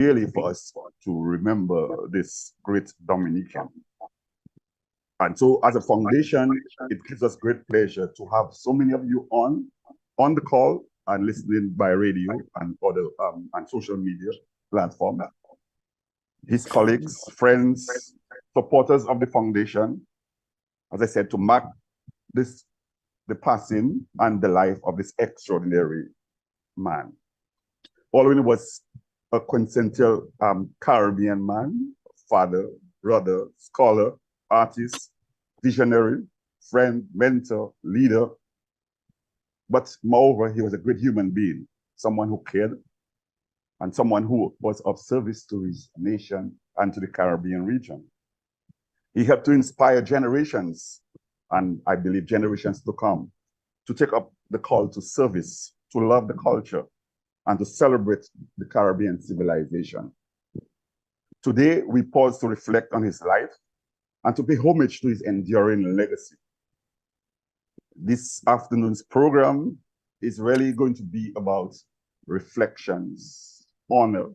really for us to remember this great Dominican. And so as a foundation, it gives us great pleasure to have so many of you on the call and listening by radio and other and social media platforms. His colleagues, friends, supporters of the foundation, as I said, to mark the passing and the life of this extraordinary man. Alwin was a quintessential Caribbean man, father, brother, scholar, artist, visionary, friend, mentor, leader. But moreover, he was a great human being, someone who cared, and someone who was of service to his nation and to the Caribbean region. He helped to inspire generations, and I believe generations to come, to take up the call to service, to love the culture, and to celebrate the Caribbean civilization. Today, we pause to reflect on his life and to pay homage to his enduring legacy. This afternoon's program is really going to be about reflections, honor,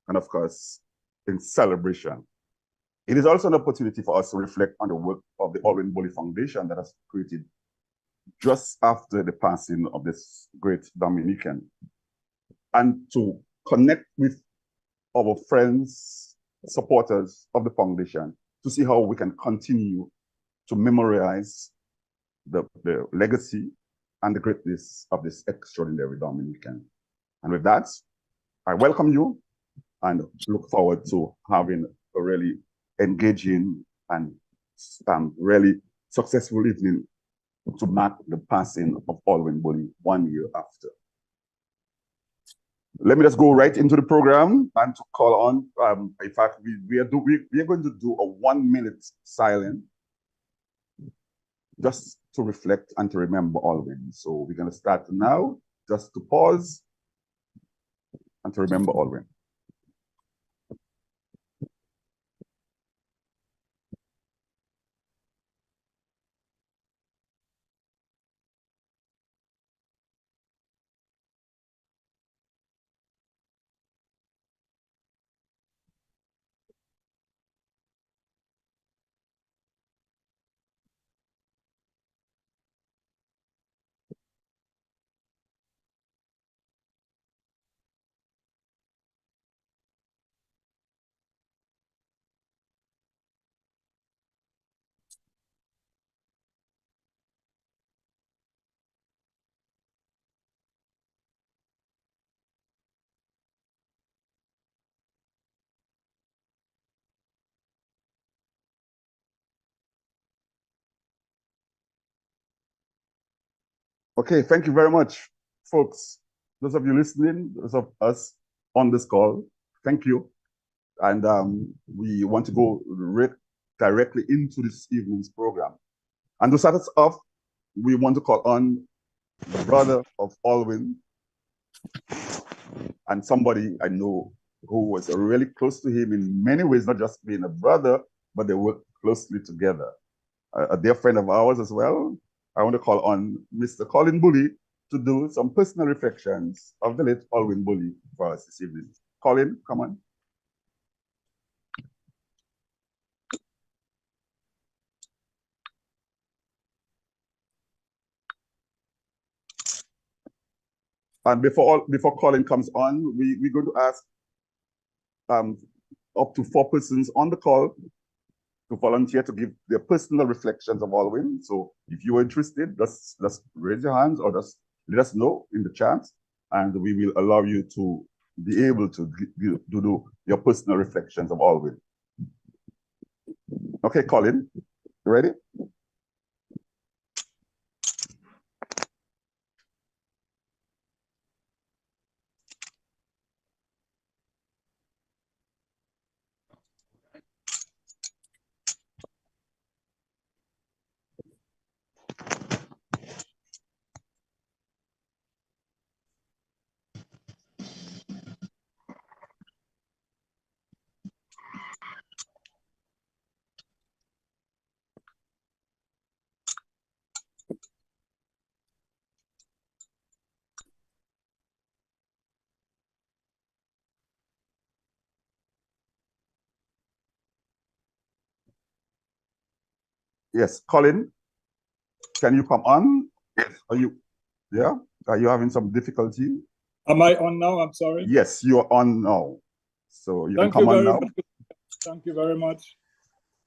and of course, in celebration. It is also an opportunity for us to reflect on the work of the Alwin Bully Foundation that has created just after the passing of this great Dominican, and to connect with our friends, supporters of the foundation to see how we can continue to memorialize the legacy and the greatness of this extraordinary Dominican. And with that, I welcome you and look forward to having a really engaging and really successful evening to mark the passing of Alwin Bully 1 year after. Let me just go right into the program and to call on, in fact, we are going to do a 1 minute silence just to reflect and to remember Alwin. So we're going to start now, just to pause and to remember Alwin. Okay, thank you very much, folks. Those of you listening, those of us on this call, thank you. And we want to go directly into this evening's program. And to start us off, we want to call on the brother of Alwin and somebody I know who was really close to him in many ways, not just being a brother, but they worked closely together. A dear friend of ours as well. I want to call on Mr. Colin Bully to do some personal reflections of the late Alwin Bully for us this evening. Colin, come on. And before Colin comes on, we're going to ask up to 4 persons on the call to volunteer to give their personal reflections of Alwin. So if you are interested, just raise your hands or just let us know in the chat, and we will allow you to be able to do your personal reflections of Alwin. Okay, Colin, you ready? Yes, Colin, can you come on? Are you, yeah? Are you having some difficulty? Am I on now? I'm sorry. Yes, you're on now. So you can Thank come you on very now. much. Thank you very much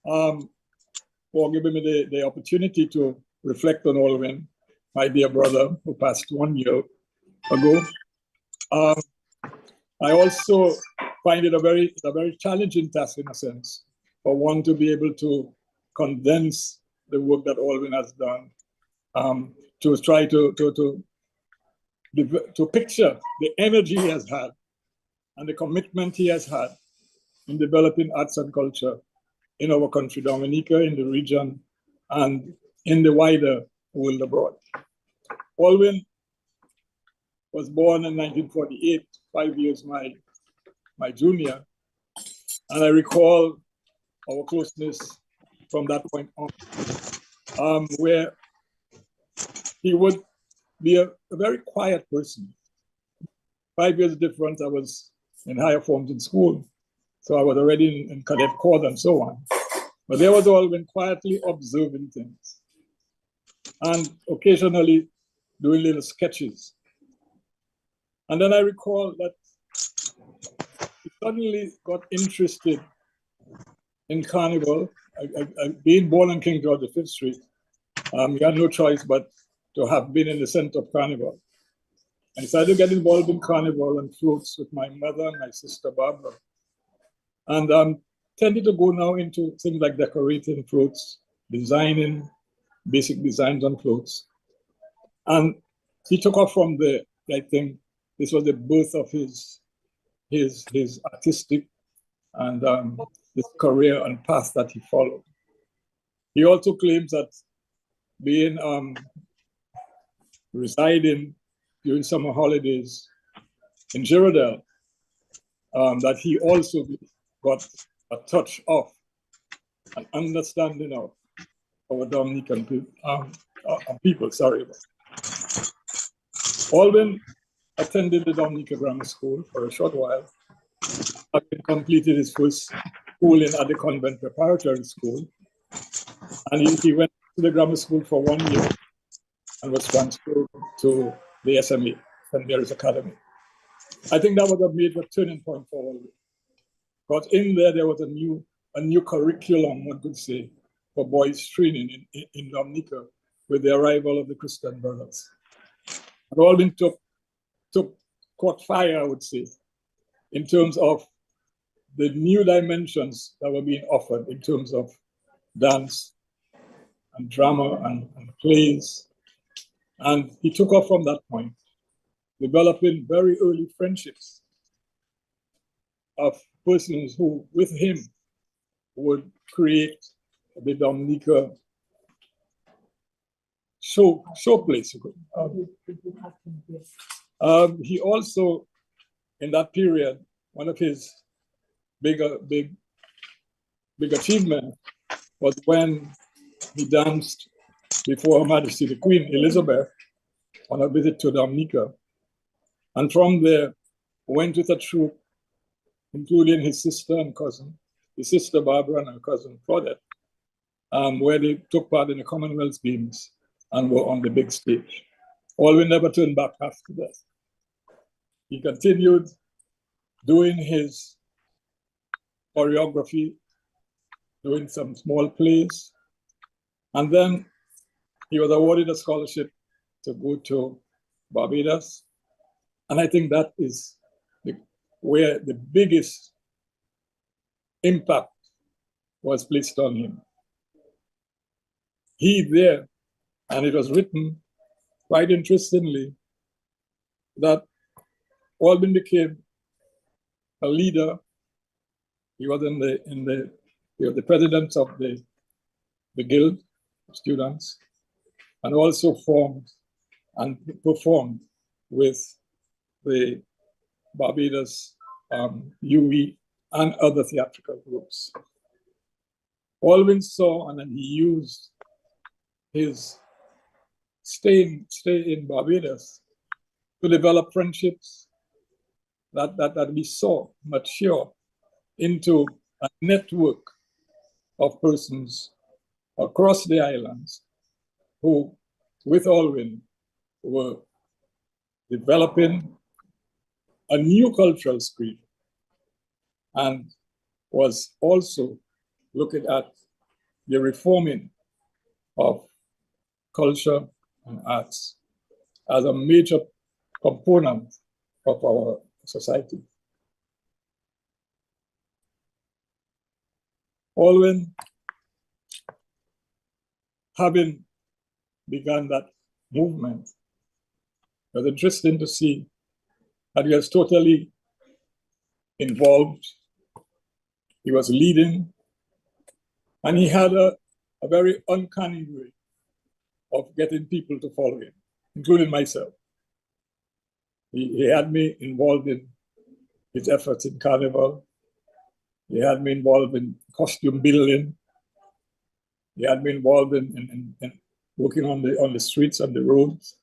for giving me the opportunity to reflect on Alwin, my dear brother who passed 1 year ago. I also find it a very challenging task, in a sense, for one to be able to condense the work that Alwin has done, to try to picture the energy he has had and the commitment he has had in developing arts and culture in our country, Dominica, in the region, and in the wider world abroad. Alwin was born in 1948, 5 years my junior, and I recall our closeness from that point on, where he would be a very quiet person. 5 years difference, I was in higher forms in school, so I was already in cadet corps and so on. But there was Alwin quietly observing things and occasionally doing little sketches. And then I recall that he suddenly got interested in carnival. Being born on King George V Street, he had no choice but to have been in the center of carnival. I started to get involved in carnival and floats with my mother and my sister Barbara. And tended to go now into things like decorating floats, designing basic designs on floats. And he took off from there. I think this was the birth of his artistic and his career and path that he followed. He also claims that being residing during summer holidays in Girardel, that he also got a touch of an understanding of our Dominican people. Sorry. Alwin attended the Dominica Grammar School for a short while, having completed his first schooling at the convent preparatory school. And he went to the grammar school for 1 year and was transferred to the SMA, St. Mary's Academy. I think that was a major turning point for Alwin. Because in there was a new curriculum, one could say, for boys training in Dominica with the arrival of the Christian brothers. And Alwin caught fire, I would say, in terms of the new dimensions that were being offered in terms of dance and drama and plays. And he took off from that point, developing very early friendships of persons who, with him, would create the Dominica showplace. He also, in that period, one of his big achievement was when he danced before Her Majesty the Queen Elizabeth on a visit to Dominica. And from there, went with a troupe, including his sister and cousin, his sister Barbara and her cousin Claudette, where they took part in the Commonwealth Games and were on the big stage. Alwin never turned back after that. He continued doing his choreography, doing some small plays, and then he was awarded a scholarship to go to Barbados. And I think that is where the biggest impact was placed on him. He there, and it was written quite interestingly, that Alwin became a leader. He was he was the president of the guild of students, and also formed and performed with the Barbados UE and other theatrical groups. Alwin saw, and then he used his stay in Barbados to develop friendships that we saw mature into a network of persons across the islands who, with Alwin, were developing a new cultural creed and was also looking at the reforming of culture and arts as a major component of our society. Alwin, having begun that movement, it was interesting to see that he was totally involved. He was leading, and he had a very uncanny way of getting people to follow him, including myself. He had me involved in his efforts in Carnival. He had me involved in costume building. He had me involved in working on the streets and the roads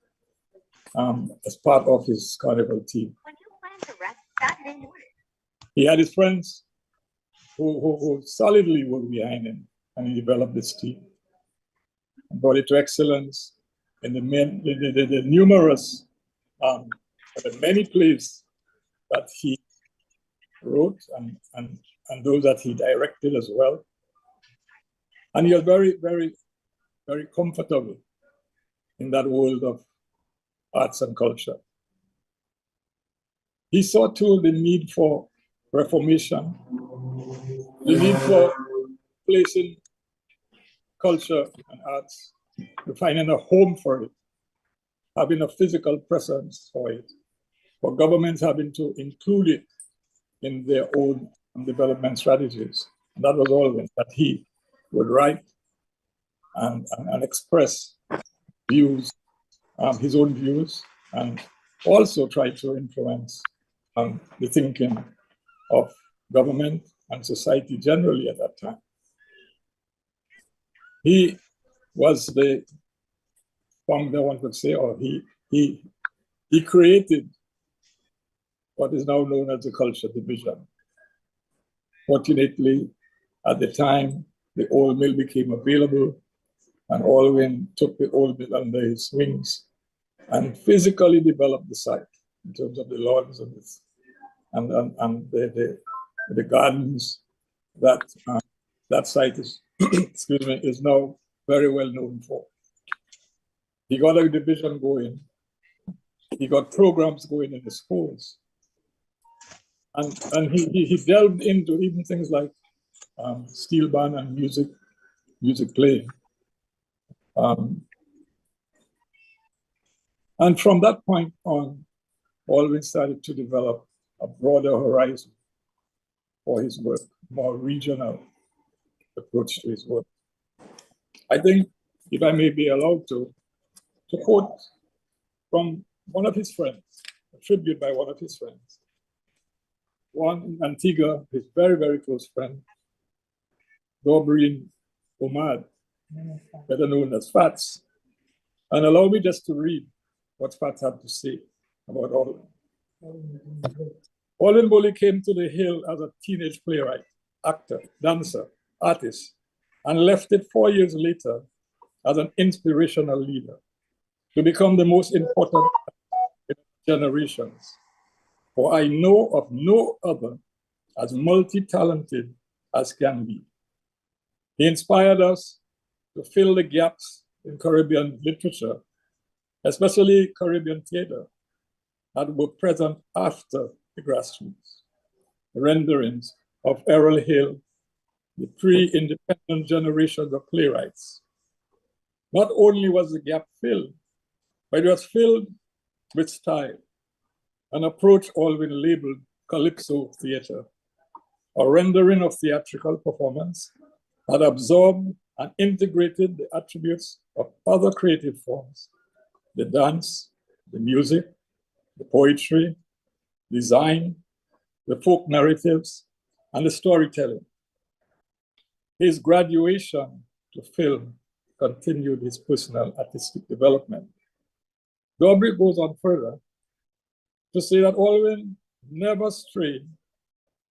as part of his Carnival team. When you plan to rest Saturday morning. He had his friends who solidly were behind him, and he developed this team and brought it to excellence in the numerous, the many plays that he wrote and those that he directed as well. And he was very, very, very comfortable in that world of arts and culture. He saw too the need for reformation, the need for placing culture and arts, finding a home for it, having a physical presence for it, for governments having to include it in their own development strategies. And that was always that he would write and express views, his own views, and also try to influence the thinking of government and society generally at that time. He was the founder, one could say, or he created what is now known as the Culture Division. Fortunately, at the time, the old mill became available, and Alwin took the old mill under his wings and physically developed the site in terms of the lawns and the gardens. That site is, excuse me, is now very well known for. He got a division going. He got programs going in the schools. And he delved into even things like steel band and music playing. And from that point on, Alwin started to develop a broader horizon for his work, more regional approach to his work. I think, if I may be allowed to quote from one of his friends, a tribute by one of his friends. One in Antigua, his very, very close friend, Doreen Omad, better known as Fats. And allow me just to read what Fats had to say about Alwin. Alwin Bowley came to the Hill as a teenage playwright, actor, dancer, artist, and left it 4 years later as an inspirational leader to become the most important generations. For I know of no other as multi-talented as can be. He inspired us to fill the gaps in Caribbean literature, especially Caribbean theater, that were present after the grassroots. Renderings of Errol Hill, the pre-independent generations of playwrights. Not only was the gap filled, but it was filled with style, an approach Alwin labeled Calypso theater, a rendering of theatrical performance that absorbed and integrated the attributes of other creative forms, the dance, the music, the poetry, design, the folk narratives, and the storytelling. His graduation to film continued his personal artistic development. Dobry goes on further to say that Alwin never strayed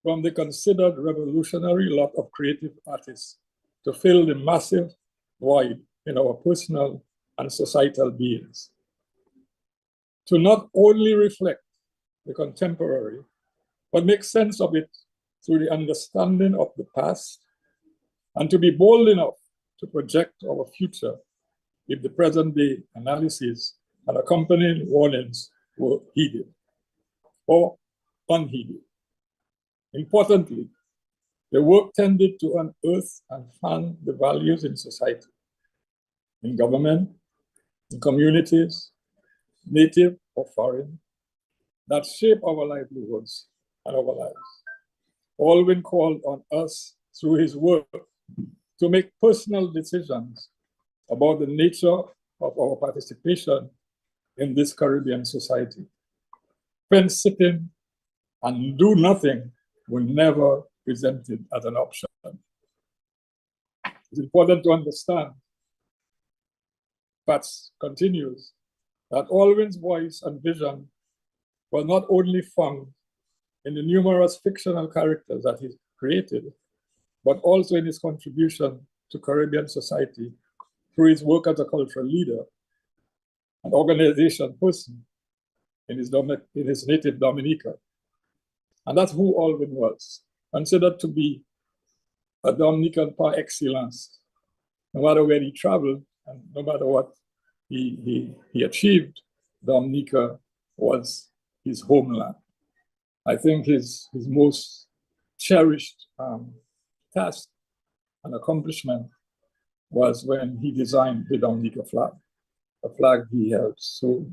from the considered revolutionary lot of creative artists to fill the massive void in our personal and societal beings. To not only reflect the contemporary, but make sense of it through the understanding of the past, and to be bold enough to project our future if the present day analysis and accompanying warnings were heeded or unheeded. Importantly, the work tended to unearth and fan the values in society, in government, in communities, native or foreign, that shape our livelihoods and our lives. Alwin called on us through his work to make personal decisions about the nature of our participation in this Caribbean society. Fence sitting and do nothing were never presented as an option. It's important to understand, Pats continues, that Alwin's voice and vision were not only found in the numerous fictional characters that he created, but also in his contribution to Caribbean society through his work as a cultural leader and organization person in his native Dominica. And that's who Alwin was, considered to be a Dominican par excellence. No matter where he traveled and no matter what he achieved, Dominica was his homeland. I think his most cherished task and accomplishment was when he designed the Dominica flag, a flag he held so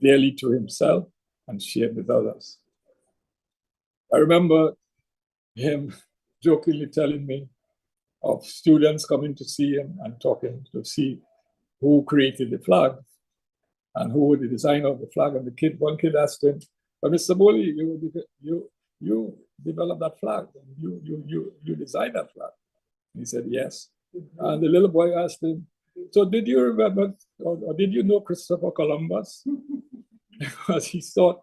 dearly to himself and shared with others. I remember him jokingly telling me of students coming to see him and talking to see who created the flag and who was the designer of the flag. And one kid asked him, "But Mr. Boley, you developed that flag, you designed that flag." And he said, "Yes." And the little boy asked him, "So did you remember, or did you know Christopher Columbus?" Because he thought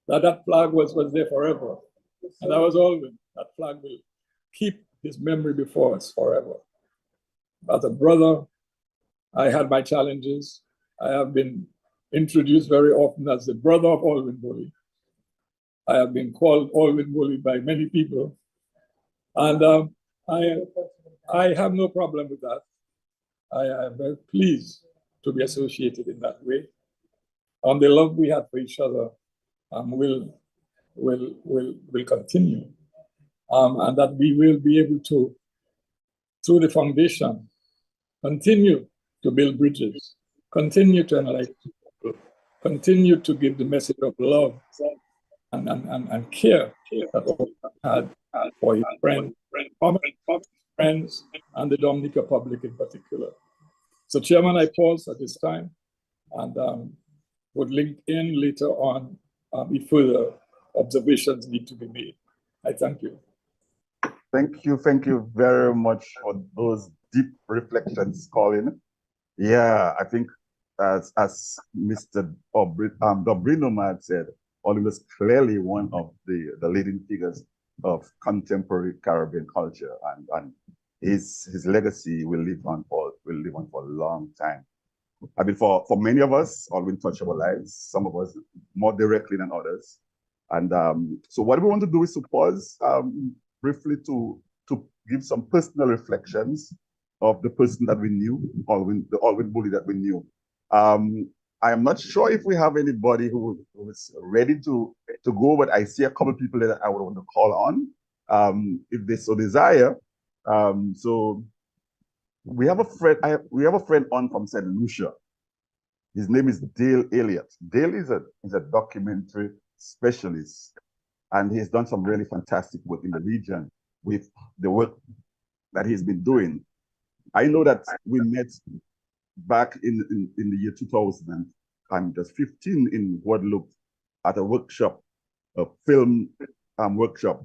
that flag was there forever. And that was Alwin. That flag will keep his memory before us forever. As a brother, I had my challenges. I have been introduced very often as the brother of Alwin Boley. I have been called Alwin Boley by many people. And I have no problem with that. I am very pleased to be associated in that way. The love we have for each other will continue. And that we will be able to, through the foundation, continue to build bridges, continue to enlighten people, continue to give the message of love and care that all had for his friends and the Dominica public in particular. So, Chairman, I pause at this time and would link in later on if further observations need to be made. I thank you. Thank you very much for those deep reflections, Colin. Yeah, I think as Mr. Dobrino had said, Alwin was clearly one of the leading figures of contemporary Caribbean culture, and his legacy will live on for a long time. I mean, for many of us, Alwin touched our lives, some of us more directly than others. And so what we want to do is to pause briefly to give some personal reflections of the person that we knew, the Alwin Boley that we knew. I am not sure if we have anybody who is ready to go, but I see a couple of people that I would want to call on, if they so desire. So we have a friend on from St. Lucia. His name is Dale Elliott. Dale is a documentary specialist, and he's done some really fantastic work in the region with the work that he's been doing. I know that we met back in the year 2000 and just 15 in Guadeloupe at a workshop, a film workshop.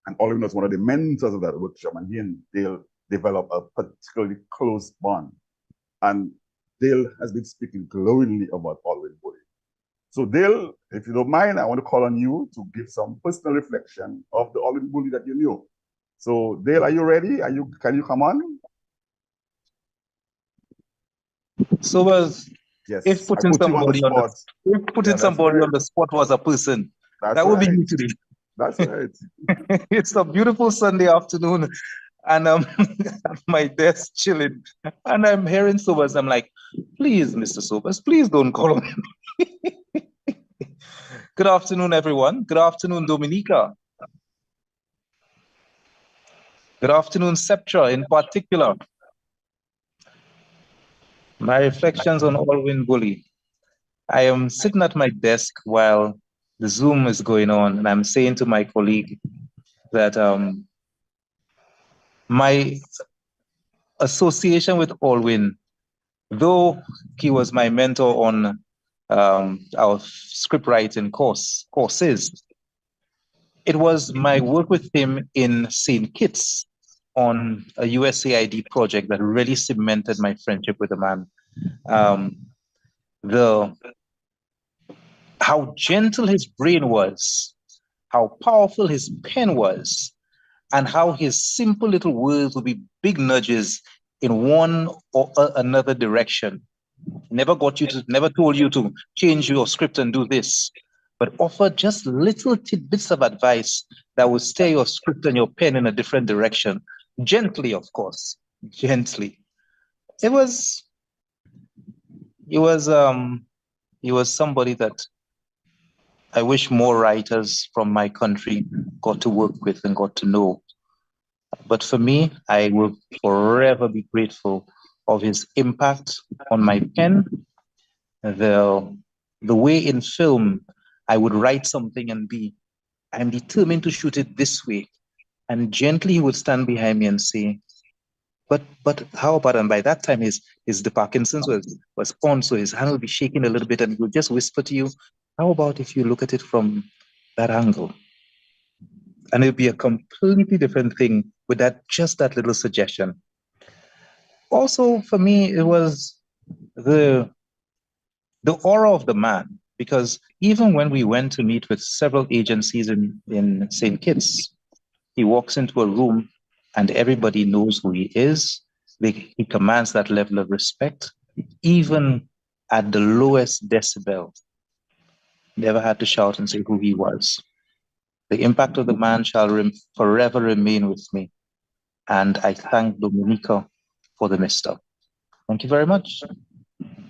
And Alwin was one of the mentors of that workshop, and he and Dale developed a particularly close bond. And Dale has been speaking glowingly about Alwin Boley. So Dale, if you don't mind, I want to call on you to give some personal reflection of the Alwin Boley that you knew. So Dale, are you ready? Can you come on? So was if Yes, I putting put you on the somebody on the spot. if putting Yeah, that's somebody right. on the spot was a person, That's that would be right. me today. That's right. It's a beautiful Sunday afternoon, and at my desk chilling, and I'm hearing Sobers. I'm like, please, Mr. Sobers, please don't call on me. Good afternoon, everyone. Good afternoon, Dominica. Good afternoon, Septra in particular. My reflections on Alwin Bully. I am sitting at my desk while the Zoom is going on, and I'm saying to my colleague that my association with Alwin, though he was my mentor on our script writing courses, it was my work with him in St. Kitts on a USAID project that really cemented my friendship with the man. The how gentle his brain was, how powerful his pen was, and how his simple little words would be big nudges in one or another direction. Never told you to change your script and do this, but offered just little tidbits of advice that would steer your script and your pen in a different direction. Gently, of course, gently. It was, he was, he was somebody that I wish more writers from my country got to work with and got to know. But for me, I will forever be grateful of his impact on my pen, the the way in film I would write something and I'm determined to shoot it this way. And gently he would stand behind me and say, but how about, and by that time his the Parkinson's was on, so his hand would be shaking a little bit, and he would just whisper to you, how about if you look at it from that angle? And it would be a completely different thing with that little suggestion. Also, for me, it was the the aura of the man, because even when we went to meet with several agencies in St. Kitts, he walks into a room and everybody knows who he is. He commands that level of respect, even at the lowest decibel. Never had to shout and say who he was. The impact of the man shall forever remain with me. And I thank Dominica for the mister. Thank you very much.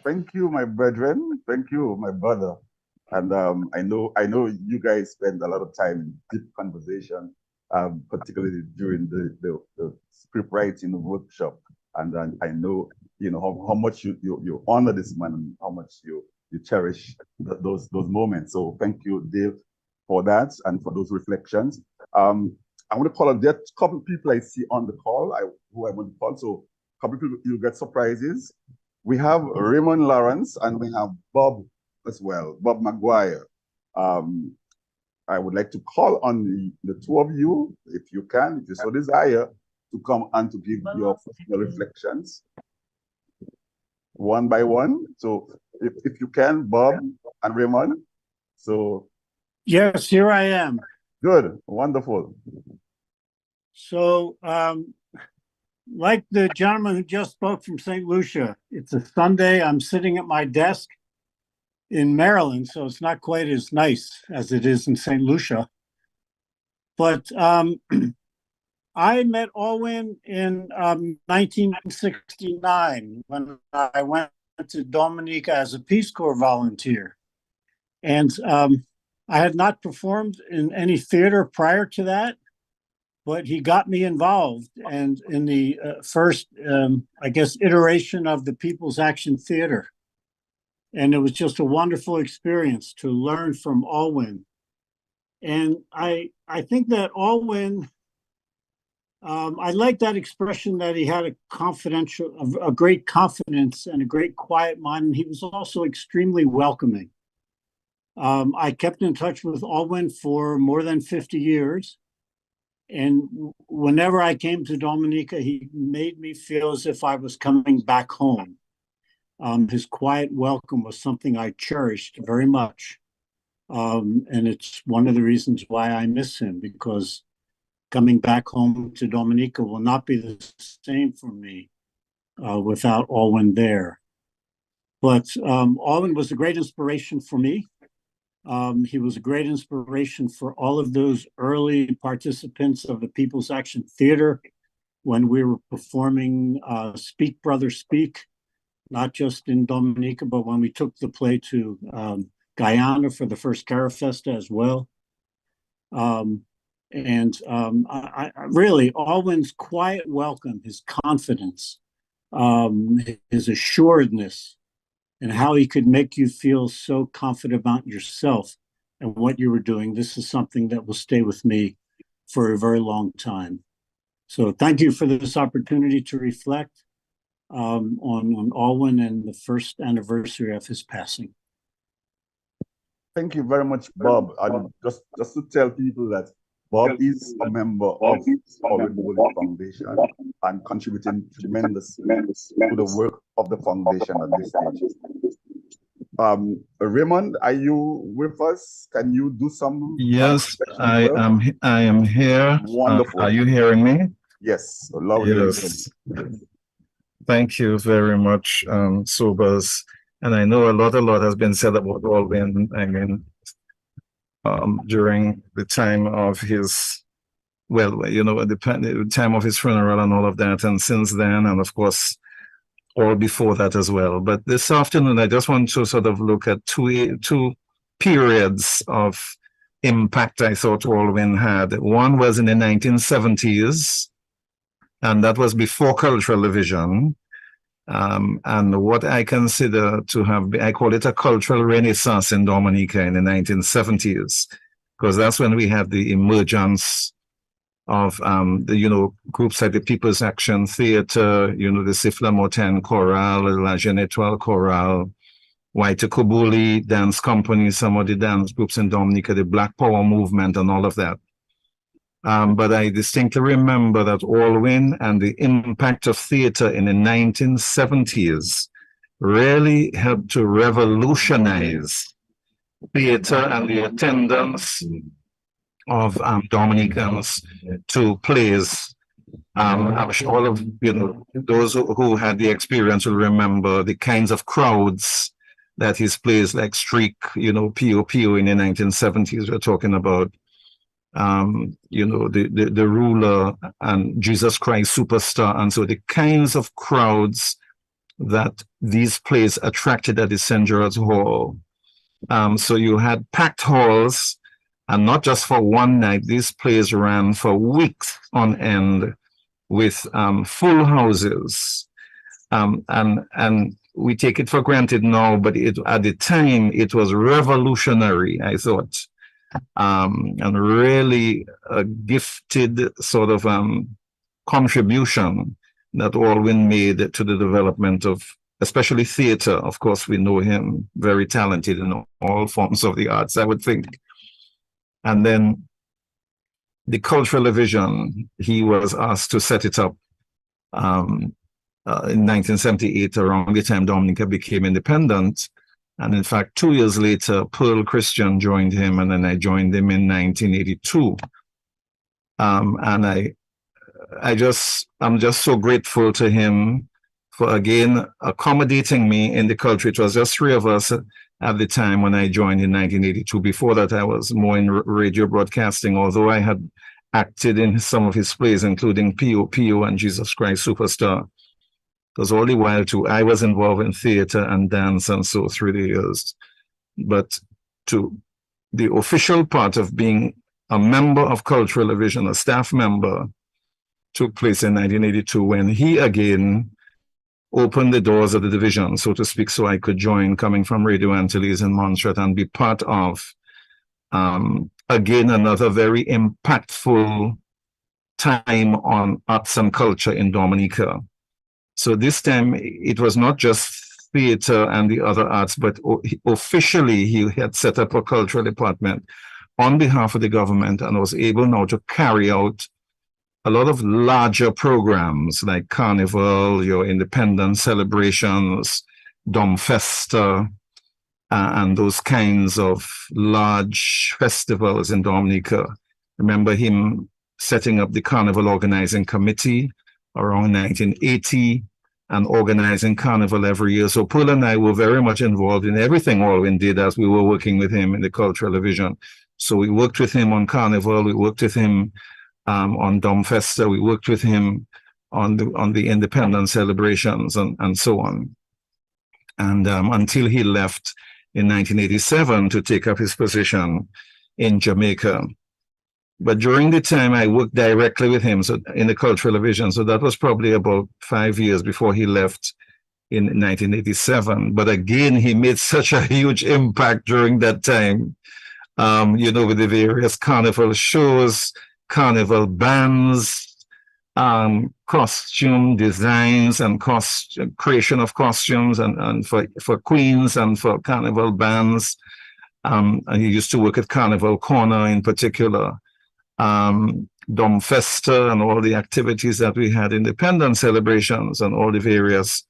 Thank you, my brethren. Thank you, my brother. And I know you guys spend a lot of time in deep conversation, particularly during the script writing workshop. And I know how much you honor this man and how much you cherish those moments. So thank you, Dave, for that and for those reflections. I want to call on, there are a couple of people I see on the call who I want to call. So a couple of people, you get surprises. We have Raymond Lawrence and we have Bob as well, Bob McGuire. I would like to call on the two of you, if you can, if you so desire, to come and to give your personal reflections one by one. So if you can, Bob and Raymond. So yes, here I am. good, wonderful. So like the gentleman who just spoke from St. Lucia, it's a Sunday. I'm sitting at my desk in Maryland, so it's not quite as nice as it is in St. Lucia. But I met Alwin in 1969 when I went to Dominica as a Peace Corps volunteer. And I had not performed in any theater prior to that, but he got me involved, and in the first, I guess, iteration of the People's Action Theater. And it was just a wonderful experience to learn from Alwin. And I think that Alwin, I like that expression that he had a great confidence and a great quiet mind. And he was also extremely welcoming. I kept in touch with Alwin for more than 50 years. And whenever I came to Dominica, he made me feel as if I was coming back home. His quiet welcome was something I cherished very much. And it's one of the reasons why I miss him, because coming back home to Dominica will not be the same for me without Alwin there. But Alwin was a great inspiration for me. He was a great inspiration for all of those early participants of the People's Action Theater when we were performing Speak, Brother, Speak, not just in Dominica, but when we took the play to Guyana for the first Carafesta as well. I really, Alwyn's quiet welcome, his confidence, his assuredness, and how he could make you feel so confident about yourself and what you were doing. This is something that will stay with me for a very long time. So thank you for this opportunity to reflect on Alwin and the first anniversary of his passing. Thank you very much, Bob. And just to tell people that Bob is a member of Alwin Bowling Foundation and contributing tremendously to the work of the foundation at this stage. Raymond, are you with us? Can you do some? Yes, I am here. Wonderful. Are you hearing me? Yes, lovely. Yes. Thank you very much, Sobers. And I know a lot has been said about Alwin. I mean, during the time of his, the time of his funeral and all of that, and since then, and of course, all before that as well. But this afternoon, I just want to sort of look at two periods of impact I thought Alwin had. One was in the 1970s, and that was before Cultural Division. And what I consider to have, I call it a cultural renaissance in Dominica in the 1970s, because that's when we had the emergence of groups like the People's Action Theater, the Siffla Motin Chorale, La Jeune Étoile Chorale, White Kubuli Dance Company, some of the dance groups in Dominica, the Black Power movement and all of that. But I distinctly remember that Alwin and the impact of theater in the 1970s really helped to revolutionize theater and the attendance of Dominicans to plays. I'm sure all of those who had the experience will remember the kinds of crowds that his plays like Streak, Pio Pio in the 1970s we're talking about. The Ruler and Jesus Christ Superstar, and so the kinds of crowds that these plays attracted at the St. Gerard's Hall. So you had packed halls, and not just for one night. These plays ran for weeks on end with full houses, and we take it for granted now, but at the time it was revolutionary, I thought. And really a gifted sort of contribution that Alwin made to the development of especially theater. Of course, we know him very talented in all forms of the arts, I would think. And then the Cultural Division, he was asked to set it up in 1978, around the time Dominica became independent. And in fact, 2 years later, Pearl Christian joined him, and then I joined him in 1982. And I'm just so grateful to him for, again, accommodating me in the culture. It was just three of us at the time when I joined in 1982. Before that, I was more in radio broadcasting, although I had acted in some of his plays, including Pio Pio and Jesus Christ Superstar. Because all the while, too, I was involved in theater and dance and so through the years. But to the official part of being a member of Cultural Division, a staff member, took place in 1982 when he again opened the doors of the division, so to speak, so I could join, coming from Radio Antilles in Montserrat, and be part of, again, another very impactful time on arts and culture in Dominica. So this time, it was not just theater and the other arts, but officially he had set up a cultural department on behalf of the government and was able now to carry out a lot of larger programs like Carnival, your independence celebrations, Domfesta, and those kinds of large festivals in Dominica. Remember him setting up the Carnival Organizing Committee around 1980, and organizing carnival every year. So Pearl and I were very much involved in everything Alwin did as we were working with him in the cultural division. So we worked with him on carnival, we worked with him on Domfesta, we worked with him on the independence celebrations and so on. And until he left in 1987 to take up his position in Jamaica. But during the time I worked directly with him, so in the cultural division, so that was probably about 5 years before he left in 1987. But again, he made such a huge impact during that time, you know, with the various carnival shows, carnival bands, costume designs and creation of costumes and for queens and for carnival bands. And he used to work at Carnival Corner in particular. Domfesta and all the activities that we had, independence celebrations and all the various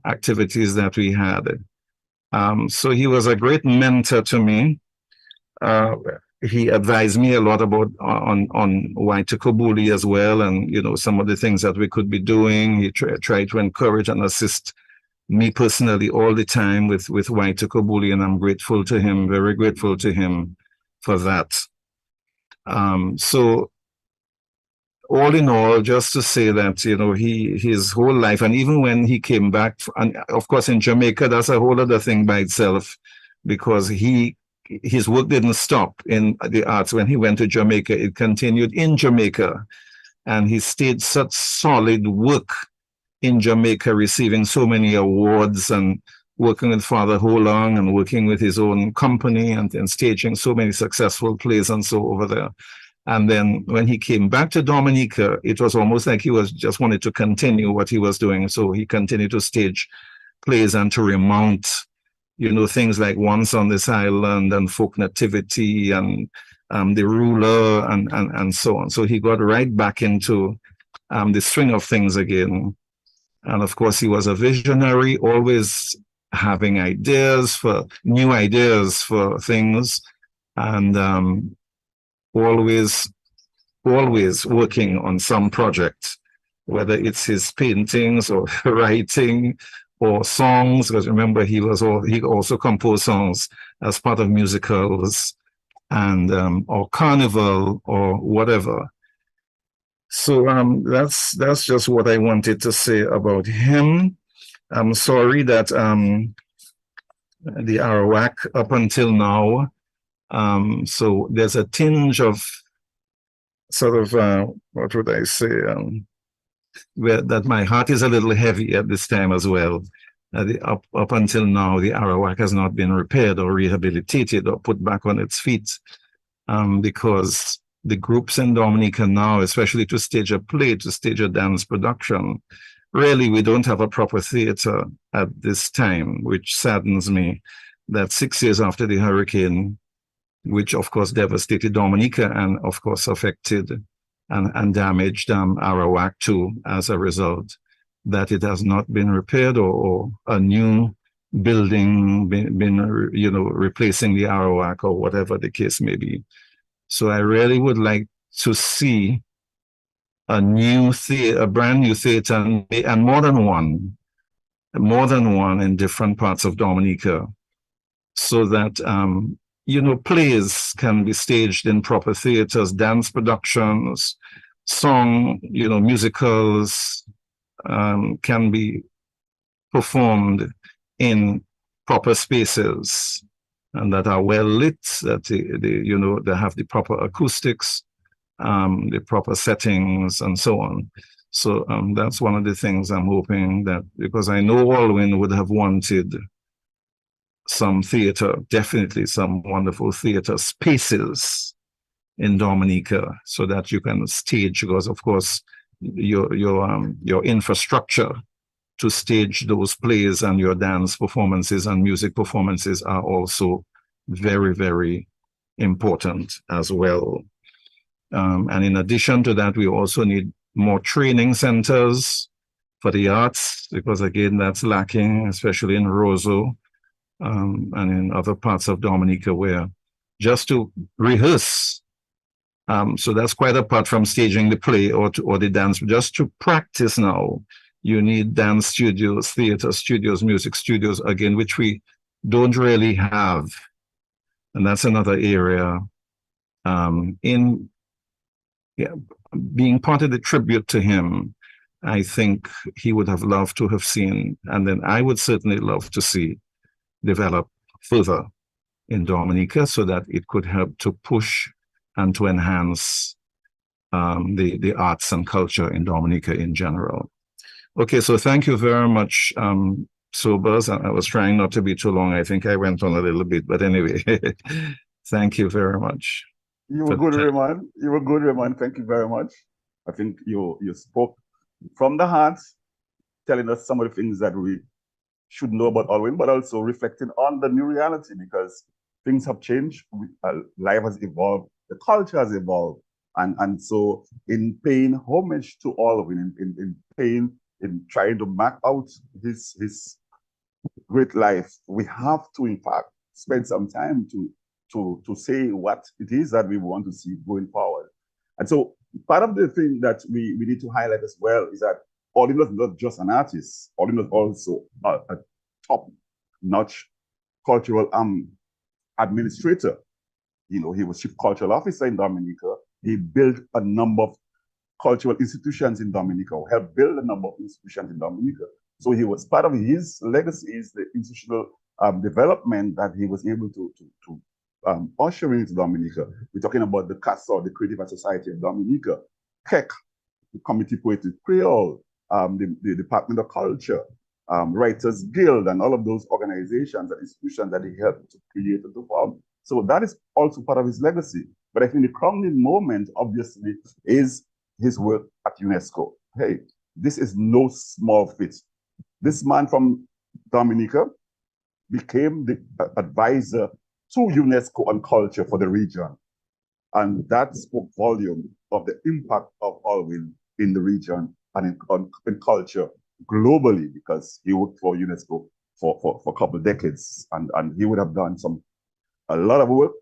activities that we had. So he was a great mentor to me. He advised me a lot about on Waitukubuli as well, and you know, some of the things that we could be doing. He tried to encourage and assist me personally all the time with Waitukubuli, and I'm grateful to him, very grateful to him for that. So all in all, just to say that, you know, his whole life, and even when he came back, and of course in Jamaica, that's a whole other thing by itself, because his work didn't stop in the arts. When he went to Jamaica, it continued in Jamaica, and he stayed such solid work in Jamaica, receiving so many awards and working with Father Holong and working with his own company and staging so many successful plays and so over there. And then when he came back to Dominica, it was almost like he was just wanted to continue what he was doing. So he continued to stage plays and to remount, you know, things like Once on This Island and Folk Nativity and The Ruler and so on. So he got right back into the swing of things again. And of course, he was a visionary, always having new ideas for things, and always working on some project, whether it's his paintings or writing or songs, because remember he also composed songs as part of musicals and or carnival or whatever. So that's just what I wanted to say about him. I'm sorry that the Arawak up until now, so there's a tinge of sort of, what would I say, that my heart is a little heavy at this time as well. Up until now, the Arawak has not been repaired or rehabilitated or put back on its feet, because the groups in Dominica now, especially to stage a play, to stage a dance production, really, we don't have a proper theater at this time, which saddens me that 6 years after the hurricane, which of course devastated Dominica and of course affected and damaged Arawak too as a result, that it has not been repaired or a new building been you know, replacing the Arawak or whatever the case may be. So I really would like to see a brand new theater, and more than one in different parts of Dominica, so that you know, plays can be staged in proper theaters, dance productions, song, you know, musicals can be performed in proper spaces and that are well lit, that you know, they have the proper acoustics, the proper settings and so on. So that's one of the things I'm hoping that, because I know Alwin would have wanted some theater, definitely some wonderful theater spaces in Dominica, so that you can stage, because of course your infrastructure to stage those plays and your dance performances and music performances are also very, very important as well. And in addition to that, we also need more training centers for the arts, because again, that's lacking, especially in Roseau and in other parts of Dominica, where just to rehearse, so that's quite apart from staging the play or the dance, just to practice now, You need dance studios, theater studios, music studios, again, which we don't really have. And that's another area in being part of the tribute to him. I think he would have loved to have seen, and then I would certainly love to see develop further in Dominica so that it could help to push and to enhance the arts and culture in Dominica in general. Okay, so thank you very much, Sobers. I was trying not to be too long. I think I went on a little bit, but anyway, thank you very much. You were good, Raymond. You were good, Raymond. Thank you very much. I think you spoke from the heart, telling us some of the things that we should know about Alwin, but also reflecting on the new reality because things have changed. Life has evolved. The culture has evolved. And so in paying homage to Alwin, in trying to map out his great life, we have to, in fact, spend some time to say what it is that we want to see going forward. And so part of the thing that we need to highlight as well is that Alwin was not just an artist. Alwin was also a top-notch cultural administrator. You know, he was chief cultural officer in Dominica. He built a number of cultural institutions in Dominica, or helped build a number of institutions in Dominica. So he was part of his legacy is the institutional development that he was able to usher into Dominica. We're talking about the CASA, the Creative Society of Dominica, CEC, the Committee Poetic Creole, the Department of Culture, Writers Guild, and all of those organizations and institutions that he helped to create and to form. So that is also part of his legacy. But I think the crowning moment, obviously, is his work at UNESCO. Hey, this is no small feat. This man from Dominica became the advisor to UNESCO on culture for the region. And that spoke volume of the impact of Alwin in the region and in culture globally, because he worked for UNESCO for a couple of decades. And he would have done a lot of work,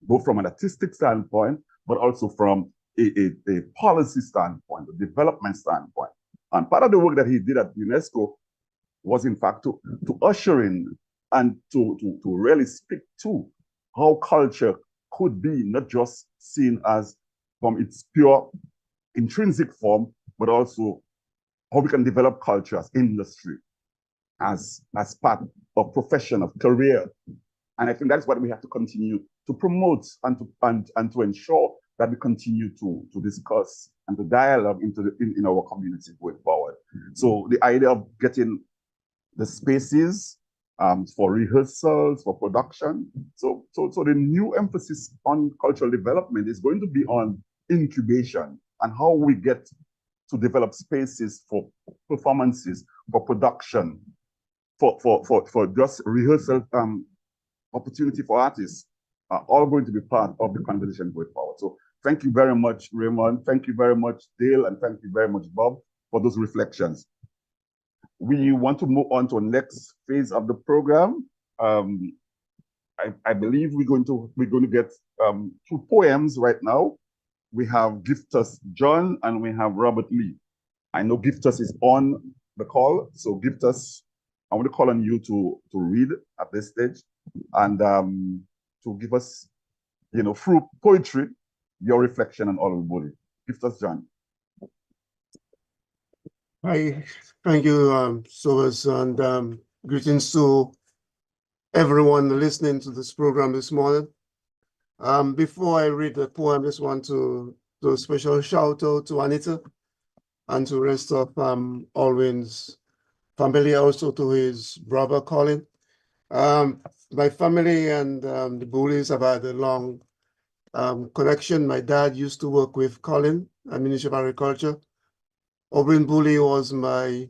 both from an artistic standpoint, but also from a policy standpoint, a development standpoint. And part of the work that he did at UNESCO was, in fact, to usher in and to really speak to how culture could be not just seen as from its pure intrinsic form, but also how we can develop culture as industry, as part of profession, of career. And I think that's what we have to continue to promote and to ensure that we continue to discuss and to dialogue in our community going forward. So the idea of getting the spaces for rehearsals, for production. So the new emphasis on cultural development is going to be on incubation and how we get to develop spaces for performances, for production, for just rehearsal opportunity for artists are all going to be part of the conversation going forward. So thank you very much, Raymond. Thank you very much, Dale, and thank you very much, Bob, for those reflections. We want to move on to the next phase of the program. I believe we're going to get two poems right now. We have Giftus John and we have Robert Lee. I know Giftus is on the call, so Giftus, I want to call on you to read at this stage and to give us, through poetry, your reflection on Alwin Bully. Giftus John. Hi, thank you, Sobers, and greetings to everyone listening to this program this morning. Before I read the poem, I just want to do a special shout out to Anita and to the rest of Alwin's family, also to his brother Colin. My family and the Bullies have had a long connection. My dad used to work with Colin at Ministry of Agriculture. Alwin Bully was my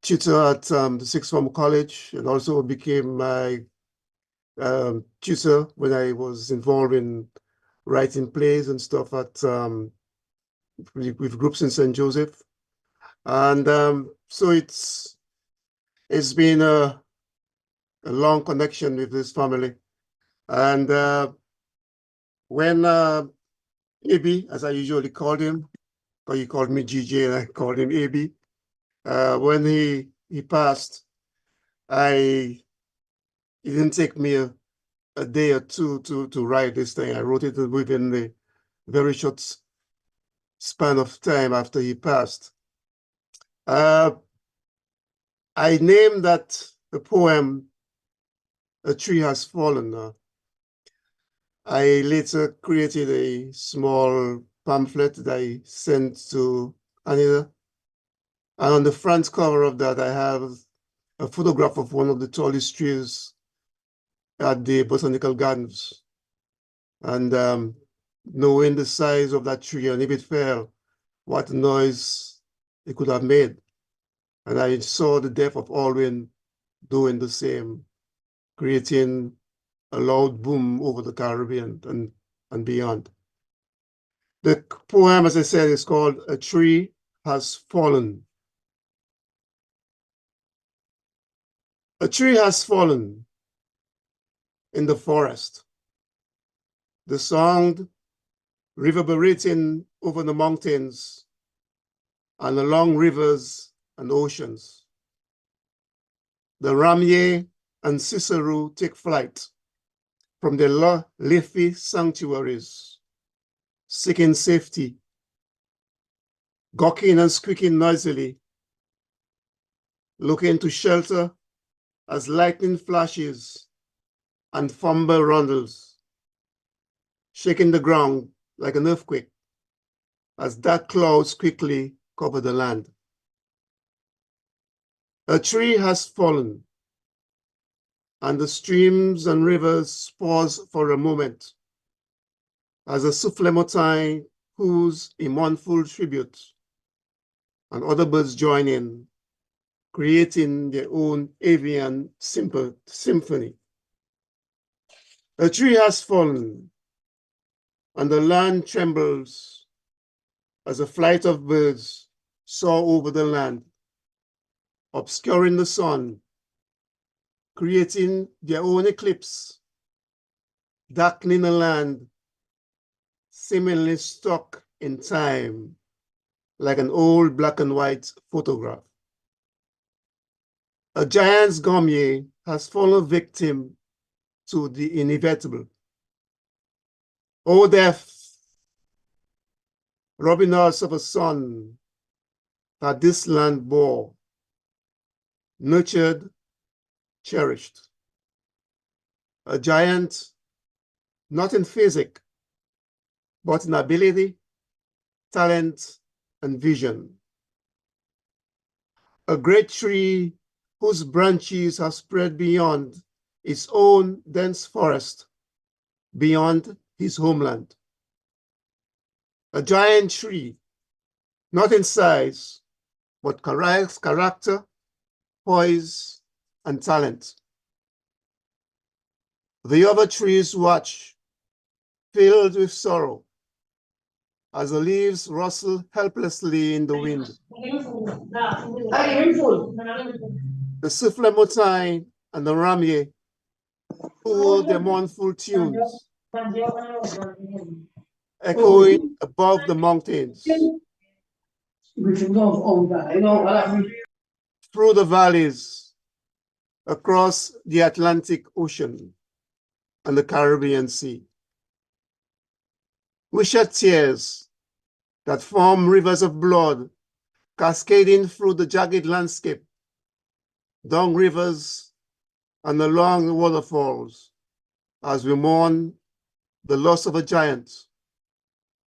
tutor at the Sixth Form College and also became my tutor when I was involved in writing plays and stuff at with groups in St. Joseph. And so it's been a long connection with this family. And when AB, as I usually called him, or he called me GJ and I called him AB, When he passed, it didn't take me a day or two to write this thing. I wrote it within the very short span of time after he passed. I named the poem "A Tree Has Fallen." I later created a small pamphlet that I sent to Anita. And on the front cover of that, I have a photograph of one of the tallest trees at the Botanical Gardens. And knowing the size of that tree, and if it fell, what noise it could have made. And I saw the death of Alwin doing the same, creating a loud boom over the Caribbean and beyond. The poem, as I said, is called "A Tree Has Fallen." A tree has fallen in the forest. The sound reverberating over the mountains and along rivers and oceans. The Ramye and Cicero take flight from their leafy sanctuaries, seeking safety, gawking and squeaking noisily, looking to shelter as lightning flashes and thunder rumbles, shaking the ground like an earthquake as dark clouds quickly cover the land. A tree has fallen, and the streams and rivers pause for a moment as a souffle montane whoos a mournful tribute, and other birds join in, creating their own avian symphony. A tree has fallen, and the land trembles as a flight of birds soar over the land, obscuring the sun, creating their own eclipse, darkening the land, seemingly stuck in time, like an old black and white photograph. A giant's gommier has fallen victim to the inevitable. O death, robbing us of a son that this land bore, nurtured, cherished. A giant, not in physique, but in ability, talent, and vision. A great tree whose branches have spread beyond its own dense forest, beyond his homeland. A giant tree, not in size, but character, poise, and talent. The other trees watch, filled with sorrow, as the leaves rustle helplessly in the wind. The souffle montane and the ramye pour their mournful tunes, echoing above the mountains, through the valleys, across the Atlantic Ocean and the Caribbean Sea. We shed tears that form rivers of blood, cascading through the jagged landscape, down rivers and along the waterfalls, as we mourn the loss of a giant,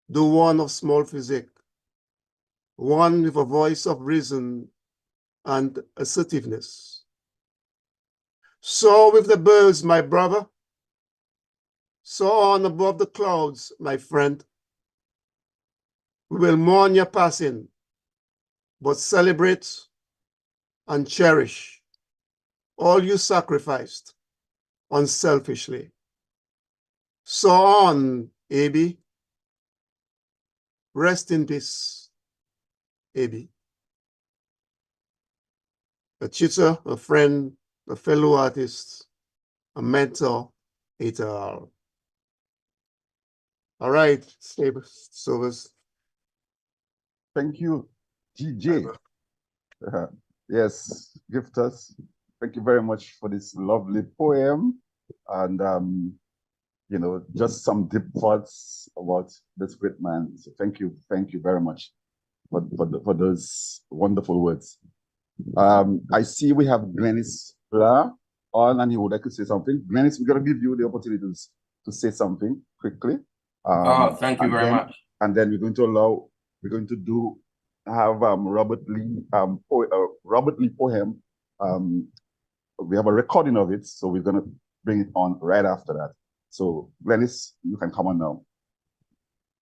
the one of small physique, one with a voice of reason and assertiveness. Soar with the birds, my brother. Soar on above the clouds, my friend. We will mourn your passing, but celebrate and cherish all you sacrificed unselfishly. Soar on, Abi. Rest in peace, Abi. A tutor, a friend, a fellow artist, a mentor, etc. All right, Sobers. Thank you, GJ. Yes, Giftas, thank you very much for this lovely poem. And you know, just some deep thoughts about this great man. So thank you very much for those wonderful words. I see we have Glennis Blah on, and he would like to say something. Glennis, we're going to give you the opportunity to say something quickly. Thank you very much. And then we're going to have Robert Lee poem. We have a recording of it, so we're going to bring it on right after that. So, Glennis, you can come on now.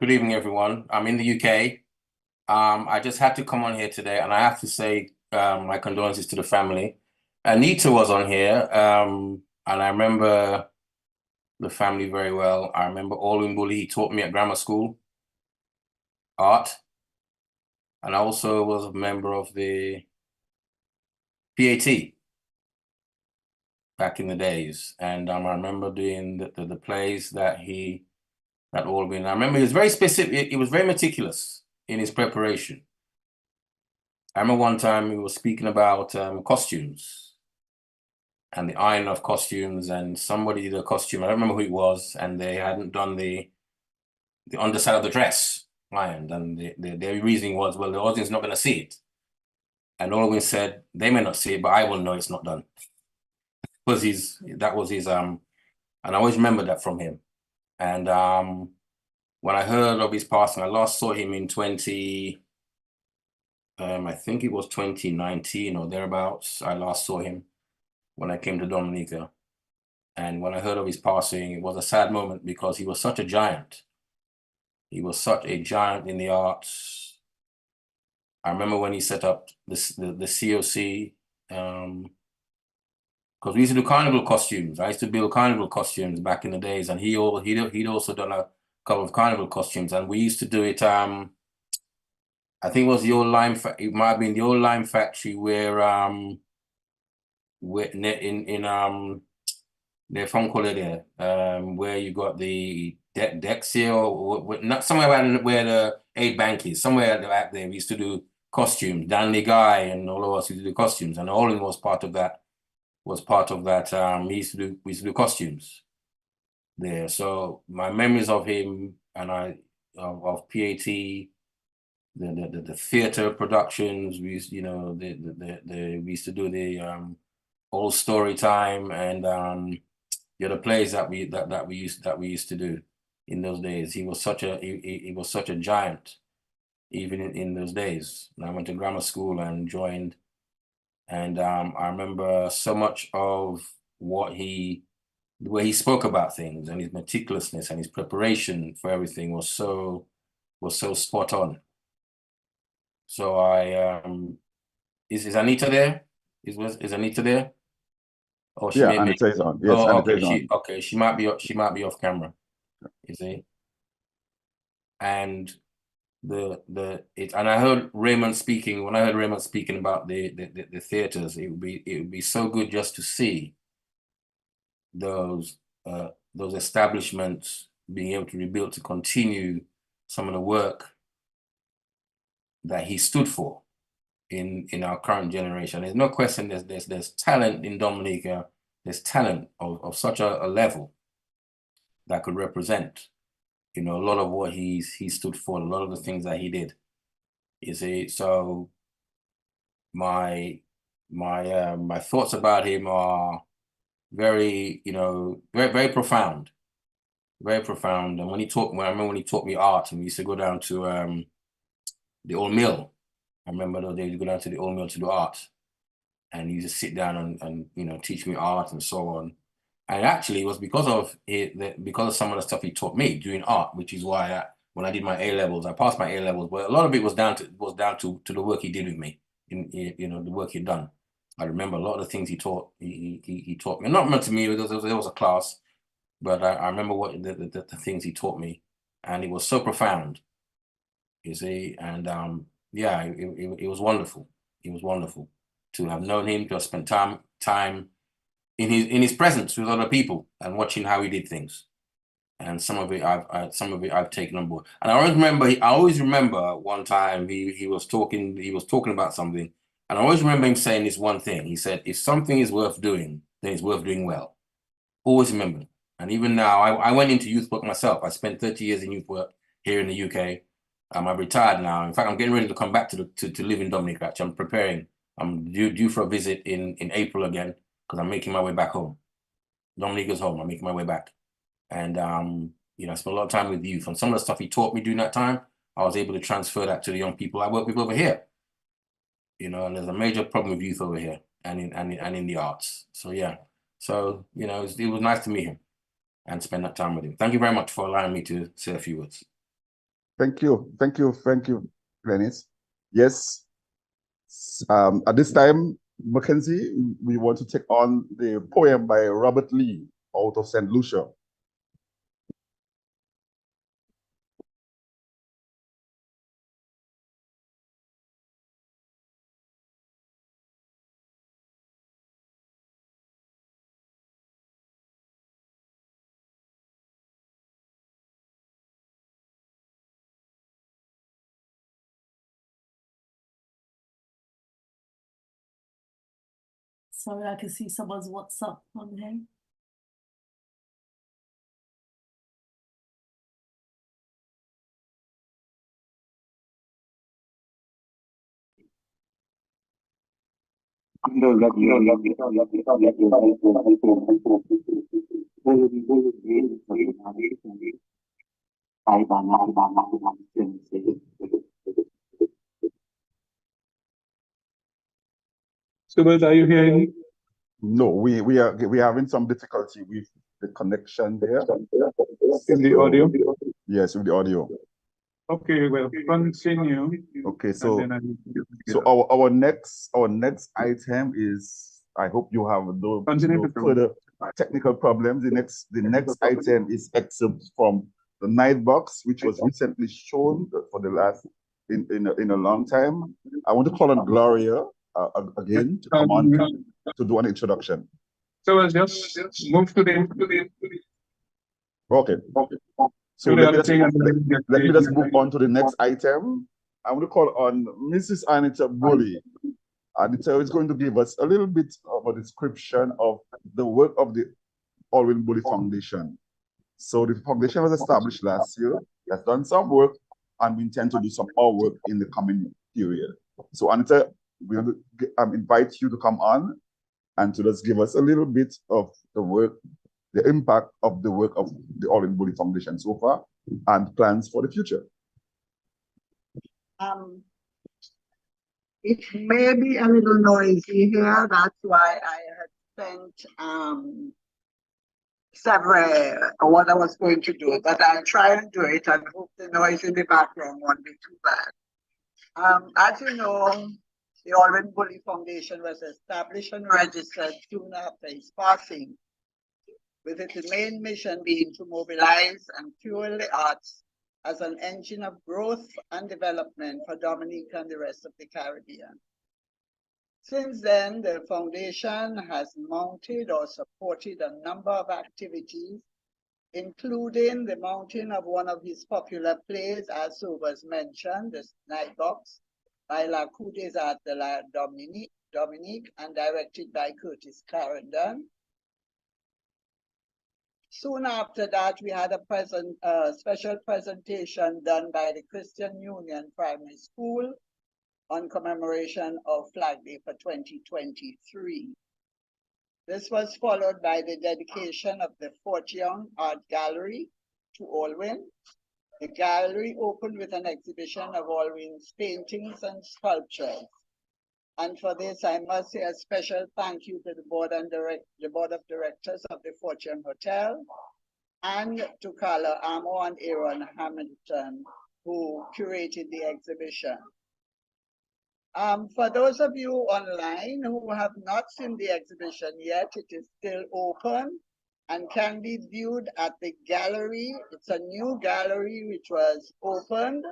Good evening, everyone. I'm in the UK. I just had to come on here today, and I have to say my condolences to the family. Anita was on here, and I remember the family very well. I remember Alwin Bully, he taught me at grammar school, art. And I also was a member of the PAT back in the days. And I remember doing the plays that Alwin, I remember he was very specific, he was very meticulous in his preparation. I remember one time he was speaking about costumes and the iron of costumes, and somebody did a costume, I don't remember who it was, and they hadn't done the underside of the dress ironed, and their reasoning was, well, the audience is not going to see it. And Alwin said, they may not see it, but I will know it's not done. That was his, and I always remember that from him. And when I heard of his passing, I last saw him in I think it was 2019 or thereabouts. I last saw him when I came to Dominica. And when I heard of his passing, it was a sad moment because he was such a giant. He was such a giant in the arts. I remember when he set up the COC, because we used to do carnival costumes. I used to build carnival costumes back in the days, and he'd also done a couple of carnival costumes, and we used to do it. I think it was the old lime. It might have been the old lime factory where near Foncolé there, where you got the Dexia, or not somewhere where the Aid Bank is. Somewhere back there, we used to do costumes. Danley Guy and all of us used to do costumes, and Olin was part of that. We used to do costumes there. So my memories of him and of PAT, the theater productions, we used, you know, we used to do the old story time and the other plays that we used to do in those days. He was such a giant even in those days. And I went to grammar school and joined. And I remember so much of the way he spoke about things, and his meticulousness and his preparation for everything was so spot on. So is Anita there? Is Anita there? Oh, she yeah, Anita is on. Yes, oh, Anita okay. is on. She might be off camera. You see, and and I heard Raymond speaking. When I heard Raymond speaking about the theaters, it would be so good just to see those establishments being able to rebuild, to continue some of the work that he stood for in our current generation. There's no question there's talent in Dominica. There's talent of such a level that could represent, you know, a lot of what he stood for, a lot of the things that he did. You see, so my thoughts about him are very, you know, very profound, very profound. And I remember when he taught me art, and we used to go down to the old mill. I remember those days, we go down to the old mill to do art, and he used to sit down and you know, teach me art and so on. And actually, it was because of some of the stuff he taught me doing art, which is why when I did my A levels, I passed my A levels. But a lot of it was down to the work he did with me, you know, the work he'd done. I remember a lot of the things he taught. He taught me, not meant to me. There was a class, but I remember what the things he taught me, and it was so profound. You see, and yeah, it was wonderful. It was wonderful to have known him, to have spent time in his presence with other people and watching how he did things. And some of it I've taken on board. And I always remember one time he was talking about something, And I always remember him saying this one thing. He said, if something is worth doing, then it's worth doing well. Always remember. And even now, I went into youth work myself. I spent 30 years in youth work here in the UK. I'm retired now. In fact, I'm getting ready to come back to live in Dominica. Actually, I'm preparing. I'm due for a visit in April again, because I'm making my way back home. Dominica's home. I'm making my way back. And, you know, I spent a lot of time with youth. And some of the stuff he taught me during that time, I was able to transfer that to the young people I work with over here. You know, and there's a major problem with youth over here and in the arts. So, yeah. So, you know, it was nice to meet him and spend that time with him. Thank you very much for allowing me to say a few words. Thank you, Glennis. Yes, at this time, Mackenzie, we want to take on the poem by Robert Lee out of St. Lucia. Sorry, I can see someone's WhatsApp on here. Subal, are you hearing me? No, we are having some difficulty with the connection there. In the audio? Yes, with the audio. Okay, well, continue. Okay, so our next item is, I hope you have no further technical problems. The next item is excerpts from the Night Box, which was recently shown for the last in a long time. I want to call on Gloria again to come on to do an introduction. So I'll just move to the Okay. So let me just move on to the next item. I want to call on Mrs. Anita Bully. Anita is going to give us a little bit of a description of the work of the Alwin Bully Foundation. So the foundation was established last year, has done some work, and we intend to do some more work in the coming period. So Anita, we want to invite you to come on and to just give us a little bit of the work, the impact of the work of the Alwin Bully Foundation so far, and plans for the future. It may be a little noisy here. That's why I had spent what I was going to do, but I'll try and do it. I hope the noise in the background won't be too bad. As you know, the Alwin Bully Foundation was established and registered soon after his passing, with its main mission being to mobilize and fuel the arts as an engine of growth and development for Dominica and the rest of the Caribbean. Since then, the foundation has mounted or supported a number of activities, including the mounting of one of his popular plays, as was mentioned, The Night Box, by La Coup des Arts de la Dominique and directed by Curtis Clarendon. Soon after that, we had a special presentation done by the Christian Union Primary School on commemoration of Flag Day for 2023. This was followed by the dedication of the Fort Young Art Gallery to Alwin. The gallery opened with an exhibition of Alwin's paintings and sculptures. And for this, I must say a special thank you to the board of directors of the Fort Young Hotel, and to Carla Amo and Aaron Hamilton, who curated the exhibition. For those of you online who have not seen the exhibition yet, it is still open and can be viewed at the gallery. It's a new gallery which was opened,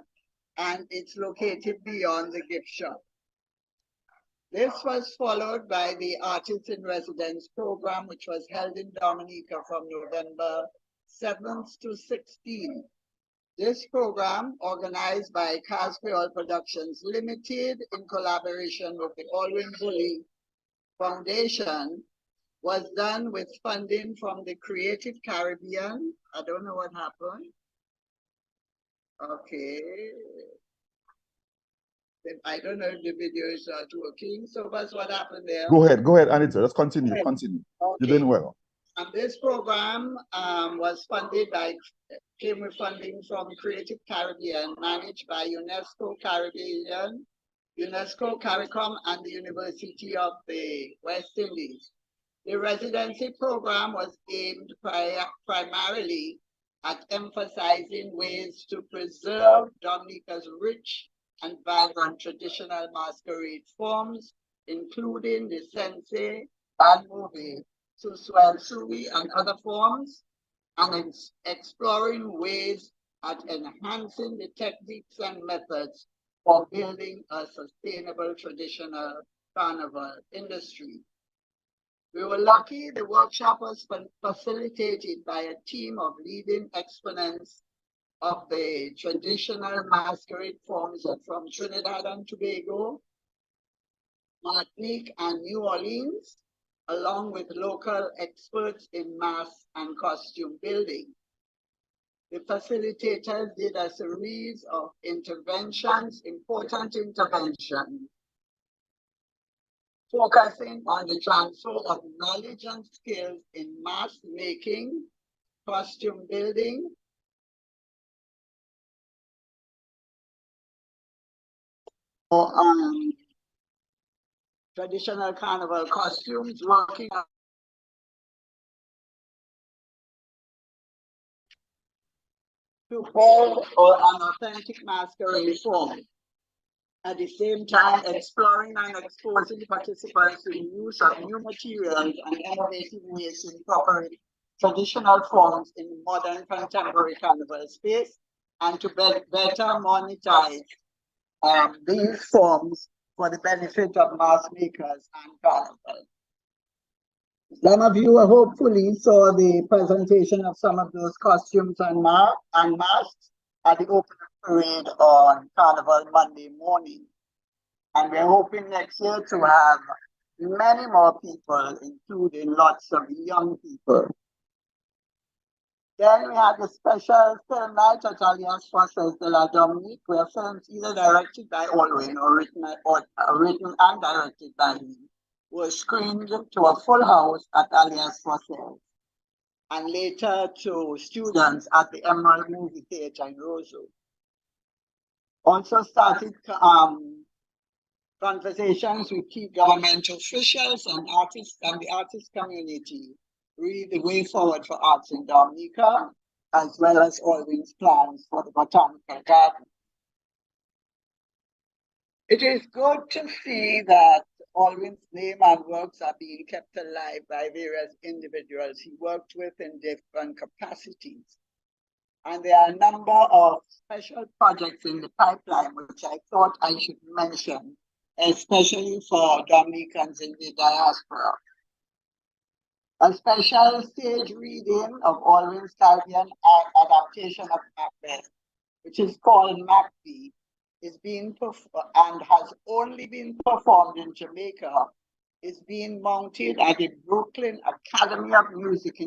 and it's located beyond the gift shop. This was followed by the Artists in Residence program, which was held in Dominica from November 7th to 16th. This program, organized by Cas Creole Productions Limited in collaboration with the Alwin Bully Foundation, was done with funding from the Creative Caribbean. I don't know what happened. Okay. I don't know if the video is not working. So that's what happened there. Go ahead, Anita. Let's continue. Continue. Okay. You're doing well. And this program was funded by, came with funding from Creative Caribbean, managed by UNESCO Caribbean, UNESCO CARICOM, and the University of the West Indies. The residency program was aimed primarily at emphasizing ways to preserve Dominica's rich and vibrant traditional masquerade forms, including the sense and movie, Suswell Sui, and other forms, and exploring ways at enhancing the techniques and methods for building a sustainable traditional carnival industry. We were lucky the workshop was facilitated by a team of leading exponents of the traditional masquerade forms from Trinidad and Tobago, Martinique, and New Orleans, along with local experts in mask and costume building. The facilitators did a series of important interventions, focusing on the transfer of knowledge and skills in mask making, costume building, traditional carnival costumes, working to form an authentic masquerade form. At the same time, exploring and exposing participants to the use of new materials and innovative ways to incorporate traditional forms in modern contemporary carnival space, and to better monetize these forms for the benefit of mask makers and carnival. Some of you hopefully saw the presentation of some of those costumes and masks at the opening parade on Carnival Monday morning. And we're hoping next year to have many more people, including lots of young people. Then we had the special film night at Alliance Française de la Dominique, where films either directed by Alwin or written and directed by him were screened to a full house at Alliance Française, and later to students at the Emerald Movie Theatre in Roseau. Also started conversations with key government officials and artists and the artist community, read the way forward for arts in Dominica, as well as Alwin's plans for the botanical garden. It is good to see that Alwin's name and works are being kept alive by various individuals he worked with in different capacities. And there are a number of special projects in the pipeline, which I thought I should mention, especially for Dominicans in the diaspora. A special stage reading of Alwin's Caribbean adaptation of Macbeth, which is called Macbeth, is being and has only been performed in Jamaica, is being mounted at the Brooklyn Academy of Music.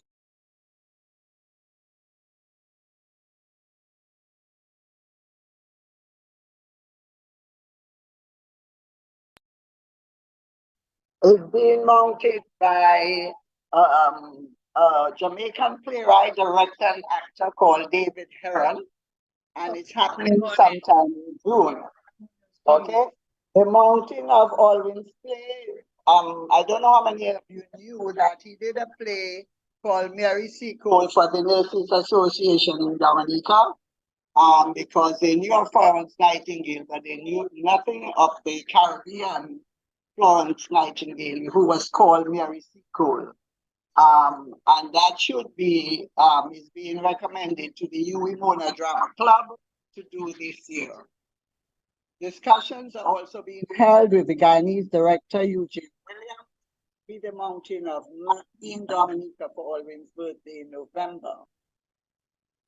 It's being mounted by a Jamaican playwright, director, and actor called David Heron, and it's happening sometime in June. Okay, the mounting of Alwin's play. I don't know how many of you knew that he did a play called Mary Seacole for the Nurses Association in Dominica, because they knew of Florence Nightingale, but they knew nothing of the Caribbean Florence Nightingale, who was called Mary Seacole. And that should be, is being recommended to the Huey Mona Drama Club to do this year. Discussions are also being held with the Guyanese director, Eugene Williams, with the mountain of in Dominica for Alwin's birthday in November.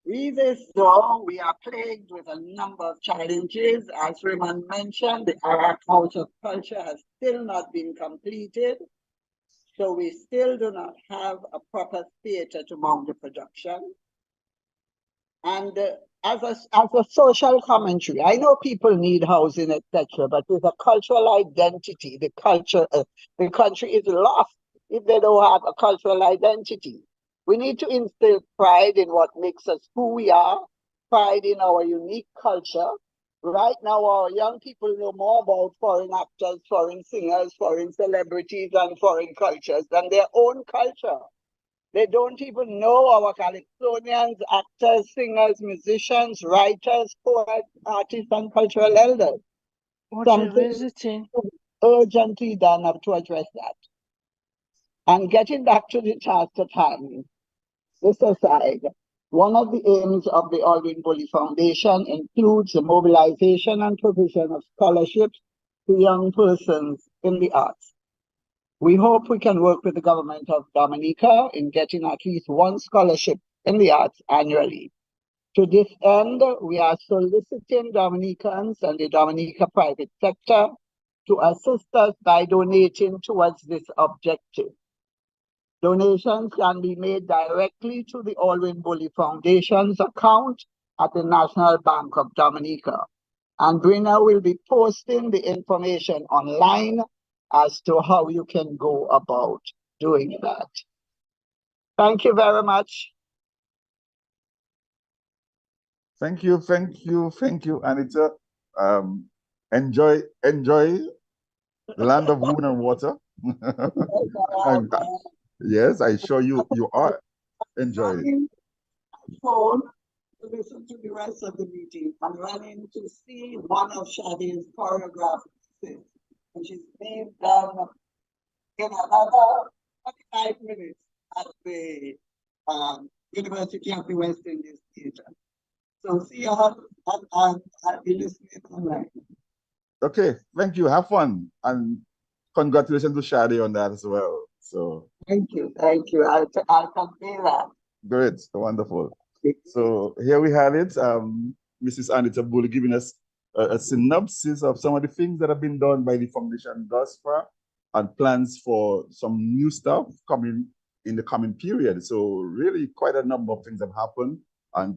Even though we are plagued with a number of challenges, as Raymond mentioned, the Iraq House of Culture has still not been completed. So we still do not have a proper theater to mount the production. And as a social commentary, I know people need housing, etc., but with a cultural identity, the country is lost if they don't have a cultural identity. We need to instill pride in what makes us who we are, pride in our unique culture. Right now, our young people know more about foreign actors, foreign singers, foreign celebrities, and foreign cultures than their own culture. They don't even know our Calypsonians, actors, singers, musicians, writers, poets, artists, and cultural elders. Something urgently done up to address that. And getting back to the task at hand, this aside, one of the aims of the Alwin Bully Foundation includes the mobilization and provision of scholarships to young persons in the arts. We hope we can work with the government of Dominica in getting at least one scholarship in the arts annually. To this end, we are soliciting Dominicans and the Dominica private sector to assist us by donating towards this objective. Donations can be made directly to the Alwin Bully Foundation's account at the National Bank of Dominica. And Brina will be posting the information online as to how you can go about doing that. Thank you very much. Thank you, Anita. Enjoy the land of moon and water. And, yes, I assure you are enjoying it. Phone to listen to the rest of the meeting. I'm running to see one of Shadi's choreographed pieces, which is being done in another 45 minutes at the University of the West Indies Theatre. So see you all, and I'll be listening online. Okay, thank you. Have fun, and congratulations to Shadi on that as well. So thank you. I'll convey that. Great, wonderful. So here we have it. Mrs. Anita Bully giving us a synopsis of some of the things that have been done by the foundation thus far, and plans for some new stuff coming in the coming period. So really quite a number of things have happened,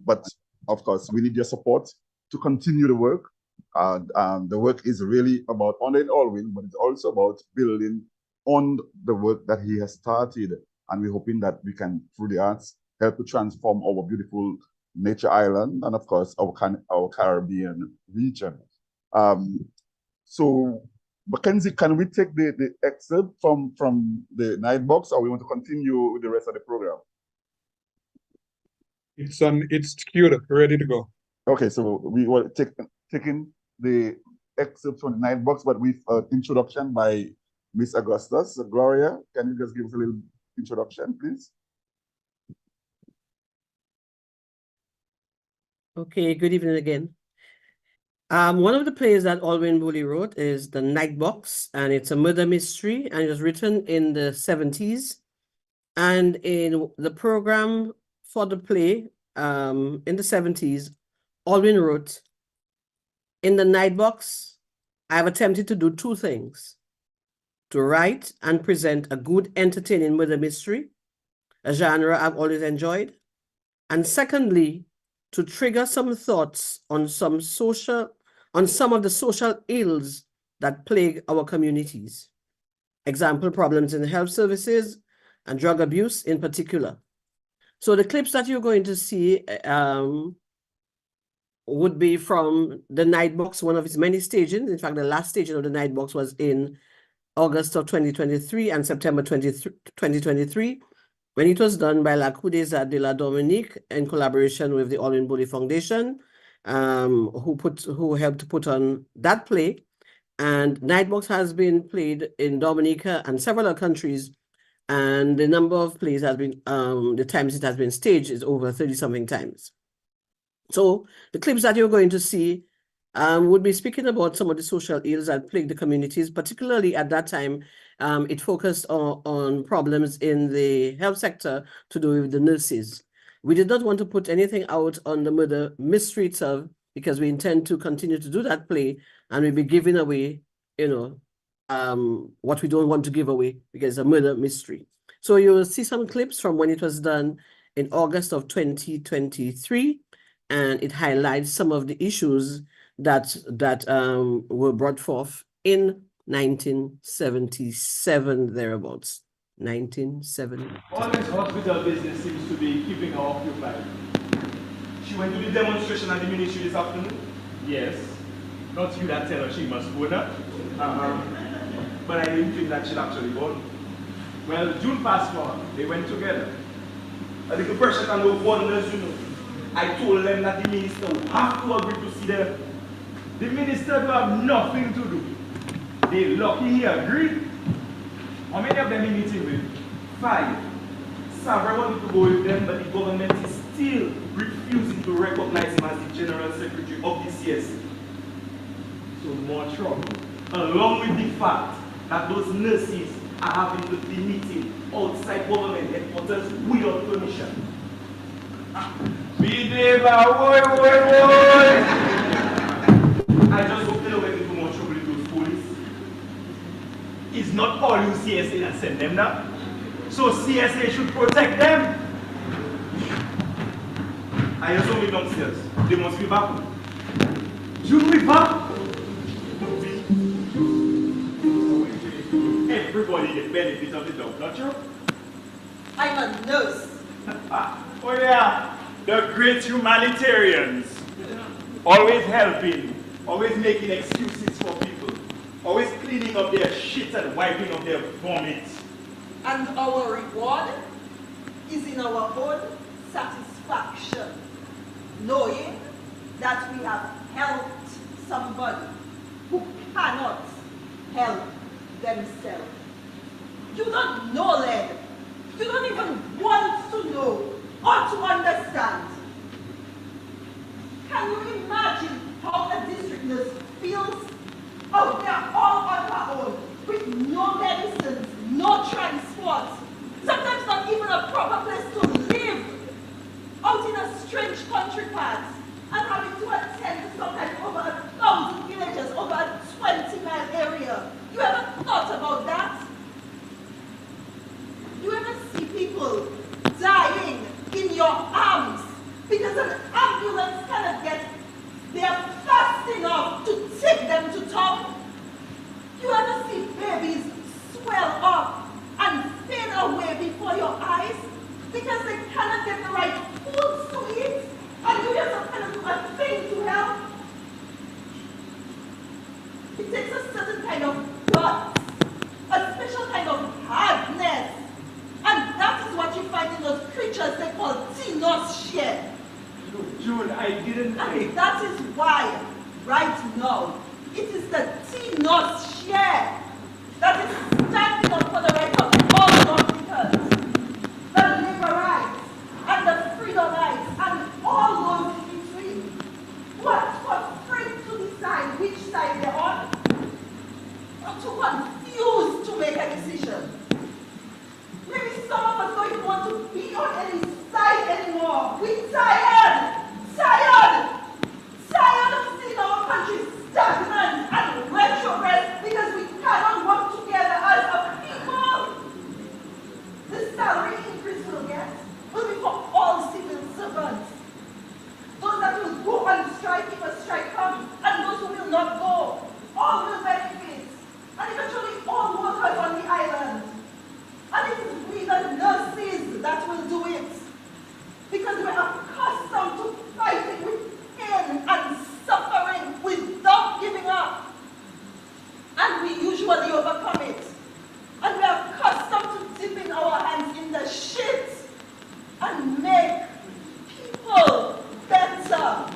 but of course we need your support to continue the work. The work is really about honoring Alwin, but it's also about building on the work that he has started, and we're hoping that we can, through the arts, help to transform our beautiful nature island and of course our Caribbean region. So Mackenzie, can we take the excerpt from the night box, or we want to continue with the rest of the program? It's queued up, ready to go. Okay, so we will taking the excerpt from the night box, but with introduction by Miss Augustus. Gloria, can you just give us a little introduction, please? Okay, good evening again. One of the plays that Alwin Bully wrote is The Night Box, and it's a murder mystery, and it was written in the 70s. And in the program for the play in the 70s, Alwin wrote, "In The Night Box, I have attempted to do two things: to write and present a good, entertaining murder mystery, a genre I've always enjoyed, and secondly, to trigger some thoughts on some of the social ills that plague our communities. Example, problems in health services and drug abuse in particular." So the clips that you're going to see would be from The Night Box, one of its many stagings. In fact, the last staging of The Night Box was in August of 2023 and September 2023, when it was done by La Coup des Arts de la Dominique in collaboration with the Alwin Bully Foundation, who helped to put on that play. And Nightbox has been played in Dominica and several other countries, and the number of plays has been, the times it has been staged is over 30-something times. So the clips that you're going to see would be speaking about some of the social ills that plague the communities, particularly at that time. It focused on problems in the health sector to do with the nurses. We did not want to put anything out on the murder mystery itself because we intend to continue to do that play, and we'll be giving away, what we don't want to give away because it's a murder mystery. So you will see some clips from when it was done in August of 2023, and it highlights some of the issues that were brought forth in 1977 thereabouts. 1970. All this hospital business seems to be keeping her occupied. She went to the demonstration at the ministry this afternoon? Yes. Not you that tell her she must go now. But I didn't think that she'd actually go. Well, June passed for, they went together. A little pressure can do wonders, you know. I told them that the minister would have to agree to see them. The minister will have nothing to do. They lucky he agreed. How many of them he meeting with? 5. Several wanted to go with them, but the government is still refusing to recognize him as the General Secretary of the CSC. So more trouble. Along with the fact that those nurses are having to be meeting outside government headquarters without permission. Be there, boy. I just hope they don't get into more trouble with those police. It's not all you CSA that send them now. So CSA should protect them. I just saw me downstairs. They must be back. June be back. Everybody gets benefit of the dog, not you? I'm a nurse. Oh yeah, the great humanitarians. Always helping, always making excuses for people, always cleaning up their shit and wiping up their vomit. And our reward is in our own satisfaction, knowing that we have helped somebody who cannot help themselves. You don't know them. You don't even want to know or to understand. Can you imagine how a district nurse feels out there all on her own, with no medicines, no transport, sometimes not even a proper place to live, out in a strange country part, and having to attend to sometimes over 1,000 villages, over a 20-mile area? You ever thought about that? You ever see people dying in your arms because an ambulance cannot get there fast enough to take them to town? You ever see babies swell up and fade away before your eyes because they cannot get the right foods to eat, and you yourself cannot do a thing to help? It takes a certain kind of guts, a special kind of hardness, and that is what you find in those creatures they call Tinoshie. June, I didn't And that is why, right now, it is the Tinoshie that is standing up for the rights of all Northerners, the labor rights, and the freedom rights, and all those in between, who are too afraid to decide which side they're on, or too confused to make a decision. Maybe some of us don't even want to be on any side anymore. We're tired! Tired! Tired of seeing our country stagnant and retrogress because we cannot work together as a people. The salary increase we'll get will be for all civil servants. Those that will go on strike if a strike comes, and those who will not go. All will benefit. And eventually all workers on the island. And it is we, the nurses, that will do it. Because we're accustomed to fighting with pain and suffering without giving up. And we usually overcome it. And we're accustomed to dipping our hands in the shit and make people better.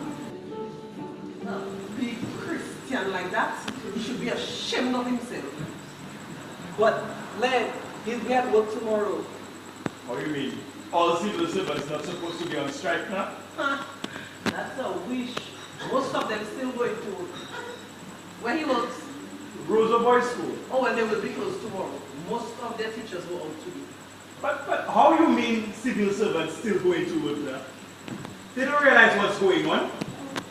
A big Christian like that, he should be ashamed of himself. But, Len, he'll be at work tomorrow. How do you mean? All civil servants not supposed to be on strike now? That's a wish. Most of them still going to work. Where he works? Rosa Boys School. Oh, well, they will be closed tomorrow. Most of their teachers go out today. But how you mean civil servants still going to work now? They don't realize what's going on.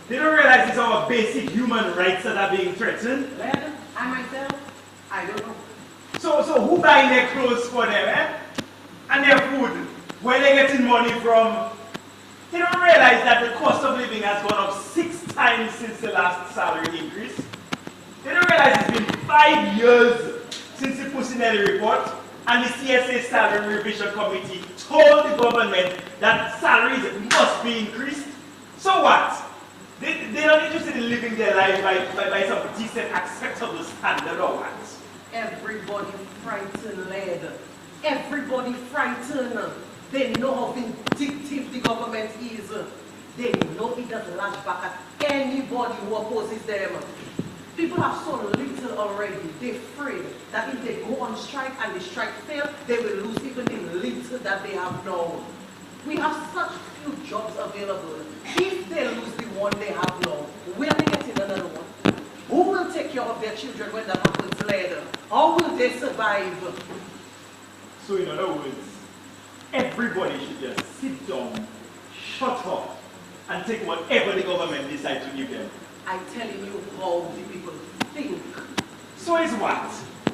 They don't realize it's our basic human rights that are being threatened. Well, I myself, I don't know. So who buying their clothes for them, eh? And their food? Where they getting money from? They don't realize that the cost of living has gone up 6 times since the last salary increase. They don't realize it's been 5 years since the Pusinelli report and the CSA Salary Revision Committee told the government that salaries must be increased. So what? They're not interested in living their life by some decent, acceptable standard or what? Everybody frightened, lad. Everybody frightened. They know how vindictive the government is. They know it does lash back at anybody who opposes them. People have so little already. They're afraid that if they go on strike and the strike fails, they will lose even the little that they have now. We have such few jobs available. If they lose the one they have now, where are they getting another one? Who will take care of their children when that happens later? How will they survive? So in other words, everybody should just sit down, shut up, and take whatever the government decides to give them. I'm telling you how the people think. So is what?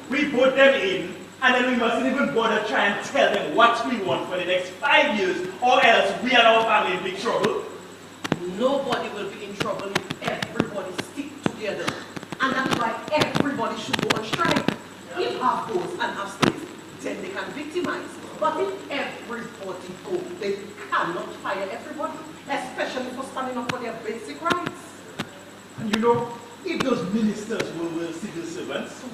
We vote them in, and then we mustn't even bother trying to tell them what we want for the next 5 years, or else we and our family in big trouble. Nobody will be in trouble if everybody stick together. And that's why everybody should go on strike. If half goes and half stays, then they can victimize. But if everybody goes, they cannot fire everybody, especially for standing up for their basic rights. And you know, if those ministers were civil servants,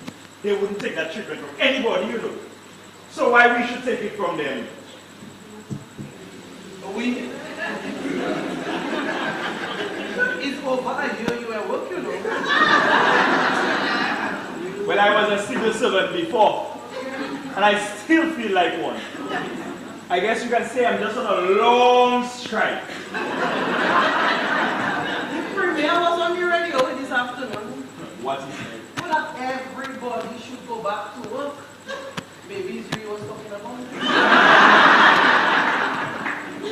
they wouldn't take that treatment from anybody, you know. So why we should take it from them? We... It's over, I hear you at work, you know. Well, I was a civil servant before, and I still feel like one. I guess you can say I'm just on a long strike. The premier was on the radio this afternoon. What he said? Well, that everybody should go back to work. Maybe it's you was talking about.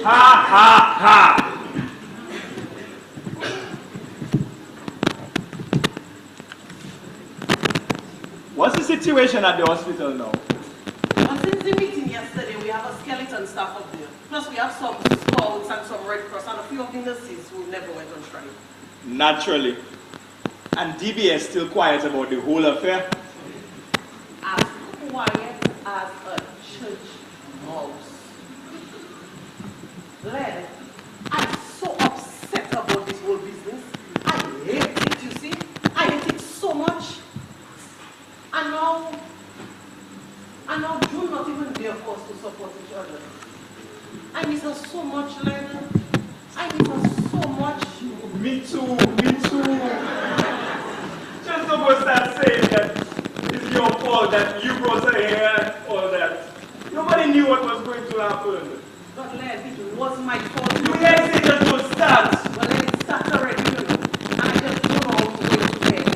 Ha ha ha! What's the situation at the hospital now? Well, since the meeting yesterday, we have a skeleton staff up there. Plus, we have some scouts and some Red Cross and a few of the nurses who never went on strike. Naturally. And DBS still quiet about the whole affair? As quiet as a church mouse. Led, I'm so upset about this whole business. I hate it, you see? I hate it so much. And now June not even there for us to support each other. I miss her so much, Lena. I miss her so much. Me too, me too. Just don't start saying that it's your fault that you brought her here and all that. Nobody knew what was going to happen. But Len, it was my fault. You guys say just don't start. Well, then it starts already, you know. And I just don't know how to wait to bed.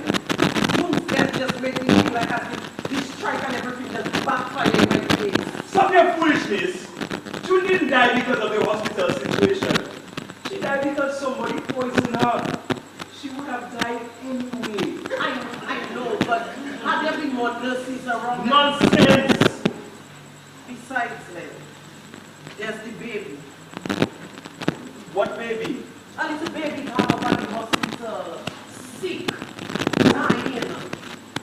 June's death just made me feel like as if this strike and everything just backfired in my face. Stop your foolishness. June didn't die because of the hospital situation. She died because somebody poisoned her. She would have died anyway. I know, but had there been more nurses around? Nonsense! Besides, Len, there's the baby. What baby? A little baby got over at the hospital, sick, dying.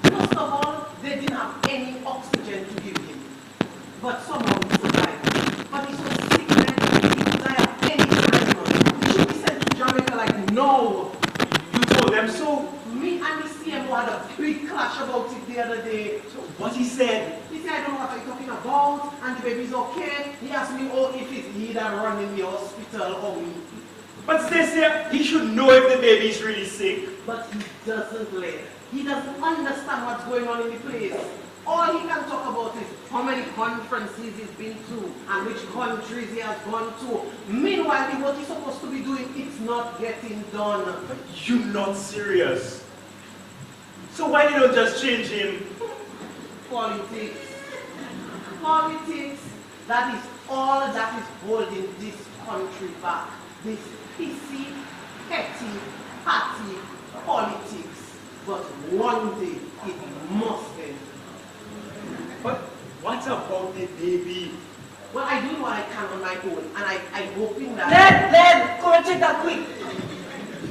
First of all, they didn't have any oxygen to give him. But somehow he survived. But he's so sick, man, he could die at any time. He should be sent to Jamaica like, no. You told them so? Me and the CMO had a big clash about it the other day. So what he said? He said, I don't know what you're talking about, and the baby's okay. He asked me, oh, if it's he that run in the hospital or me. But Stacey, he should know if the baby is really sick. But he doesn't live. He doesn't understand what's going on in the place. All he can talk about is how many conferences he's been to and which countries he has gone to. Meanwhile, what he's supposed to be doing, it's not getting done. You're not serious. So why you don't just change him? Politics. Politics. That is all that is holding this country back. This pissy, petty, party politics. But one day it must end. But what about the baby? Well, I do what I can on my own, and I'm hoping that... Led, come and check that quick.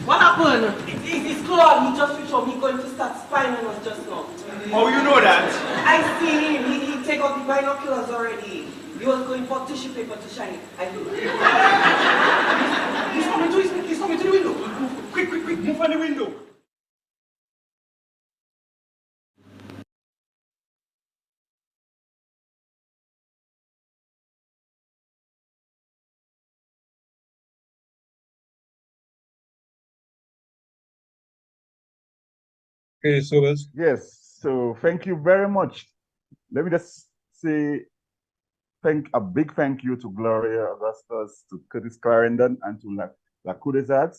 What happened? It's Claude. He just reached out. He's going to start spying on us just now. How you know that? I see him. He take out the binoculars already. He was going for tissue paper to shine it. I do. He's coming to the window. Quick, move on the window. Okay, so Yes, so thank you very much. Let me just say a big thank you to Gloria Augustus, to Curtis Clarendon, and to Lakudezat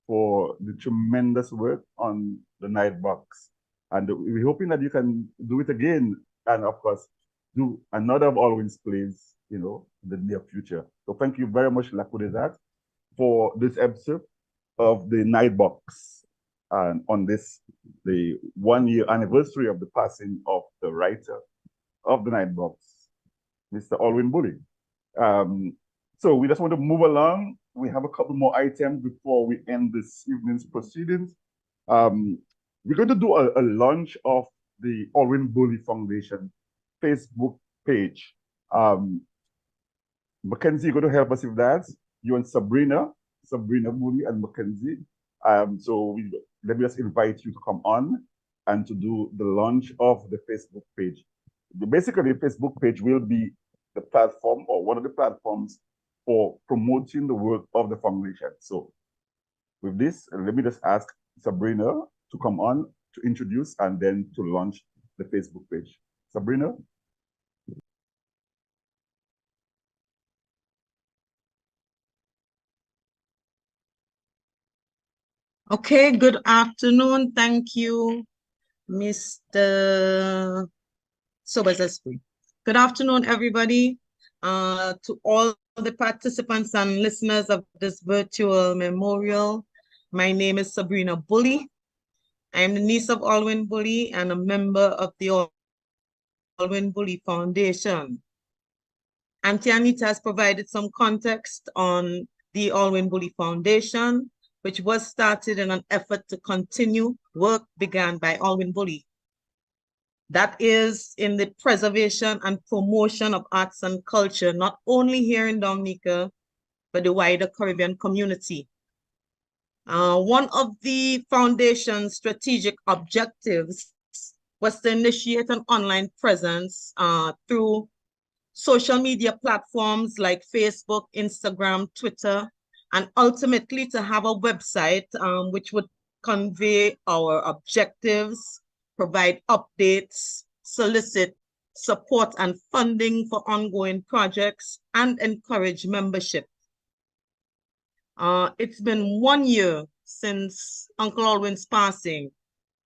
for the tremendous work on the night box. And we're hoping that you can do it again, and of course, do another of Alwin's plays, in the near future. So thank you very much, Lakudezat, for this episode of the night box. And on the 1-year anniversary of the passing of the writer of the night box, Mr. Alwin Bully. So we just want to move along. We have a couple more items before we end this evening's proceedings. We're going to do a launch of the Alwin Bully Foundation Facebook page. Mackenzie, you're going to help us with that. You and Sabrina Bully and Mackenzie. So let me just invite you to come on and to do the launch of the Facebook page. Basically, the Facebook page will be the platform or one of the platforms for promoting the work of the foundation. So with this, let me just ask Sabrina to come on to introduce and then to launch the Facebook page. Sabrina? Okay, good afternoon. Thank you, Mr. Sobazescu. Good afternoon, everybody. To all the participants and listeners of this virtual memorial, my name is Sabrina Bully. I am the niece of Alwin Bully and a member of the Alwin Bully Foundation. Auntie Anita has provided some context on the Alwin Bully Foundation, which was started in an effort to continue work began by Alwin Bully. That is in the preservation and promotion of arts and culture, not only here in Dominica, but the wider Caribbean community. One of the foundation's strategic objectives was to initiate an online presence through social media platforms like Facebook, Instagram, Twitter, and ultimately to have a website which would convey our objectives, provide updates, solicit support and funding for ongoing projects, and encourage membership. It's been 1 year since Uncle Alwin's passing,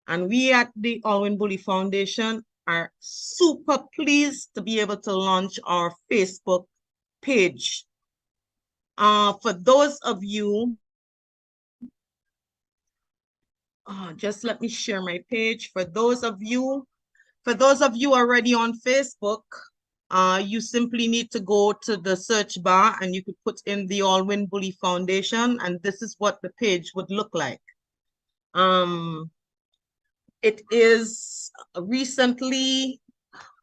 and we at the Alwin Bully Foundation are super pleased to be able to launch our Facebook page. For those of you, just let me share my page. For those of you already on Facebook, you simply need to go to the search bar and you could put in the Alwin Bully Foundation, and this is what the page would look like. It is recently,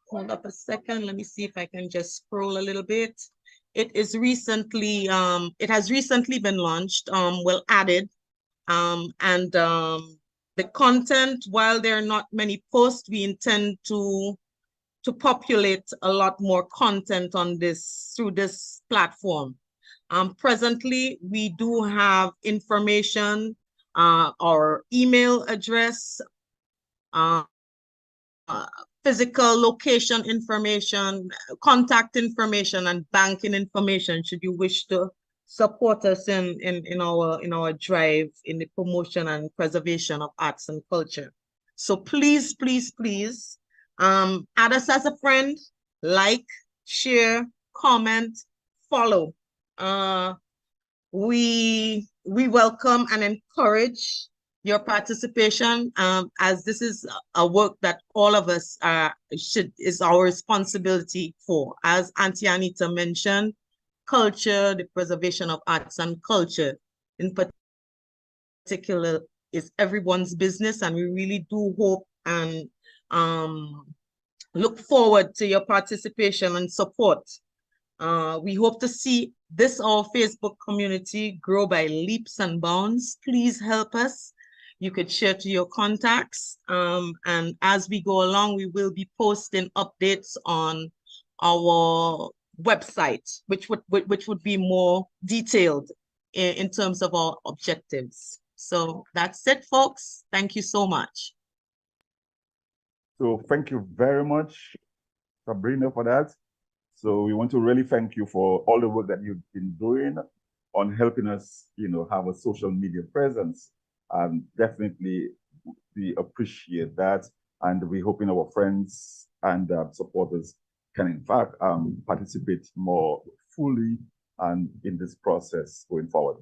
hold up a second, let me see if I can just scroll a little bit. It is recently, it has recently been launched, added, and the content, while there are not many posts, we intend to populate a lot more content on this through this platform. Presently, we do have information, our email address, physical location information, contact information, and banking information should you wish to support us in our drive in the promotion and preservation of arts and culture. So please, please, please add us as a friend, like, share, comment, follow. We welcome and encourage your participation, as this is a work that all of us is our responsibility for. As Auntie Anita mentioned, culture, the preservation of arts and culture in particular is everyone's business, and we really do hope and look forward to your participation and support. We hope to see this our Facebook community grow by leaps and bounds. Please help us. You could share to your contacts. And as we go along, we will be posting updates on our website, which would be more detailed in terms of our objectives. So that's it, folks. Thank you so much. So thank you very much, Sabrina, for that. So we want to really thank you for all the work that you've been doing on helping us, have a social media presence. And definitely we appreciate that. And we hoping our friends and supporters can in fact participate more fully and in this process going forward.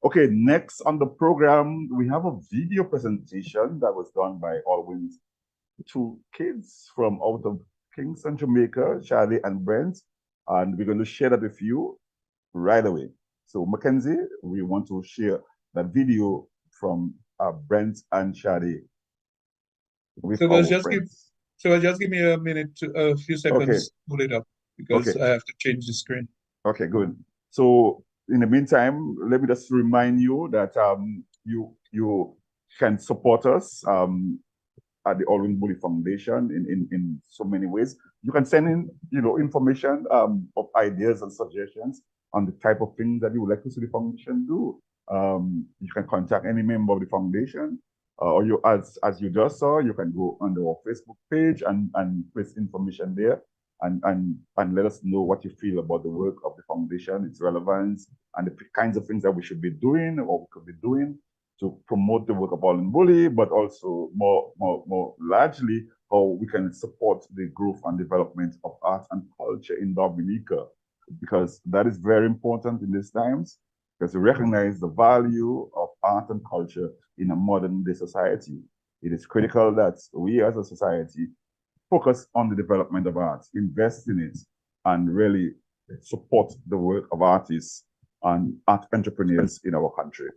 Okay, next on the program, we have a video presentation that was done by Alwin's 2 kids from out of Kingston, Jamaica, Charlie and Brent, and we're going to share that with you right away. So Mackenzie, we want to share that video from Brent and Charlie with So our just friends. just give me a minute, a few seconds to pull it up, because I have to change the screen. Okay, good. So in the meantime, let me just remind you that you can support us at the Alwin Bully Foundation in so many ways. You can send in, information of ideas and suggestions on the type of things that you would like to see the foundation do. You can contact any member of the foundation, or as you just saw, you can go on our Facebook page and place information there and let us know what you feel about the work of the foundation, its relevance, and the kinds of things that we should be doing or we could be doing to promote the work of Alwin Bully, but also more largely how we can support the growth and development of art and culture in Dominica, because that is very important in these times, because we recognize the value of art and culture in a modern day society. It is critical that we as a society focus on the development of art, invest in it, and really support the work of artists and art entrepreneurs in our country.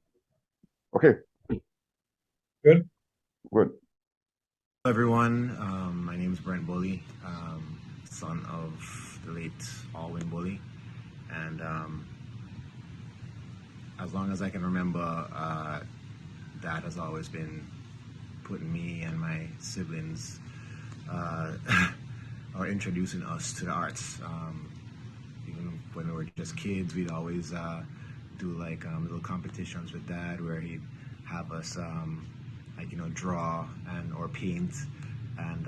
Okay. Good. Good. Hello, everyone. My name is Brent Bully, son of the late Alwin Bully. And as long as I can remember, Dad has always been putting me and my siblings or introducing us to the arts. Even when we were just kids, we'd always do like little competitions with Dad where he'd have us draw or paint and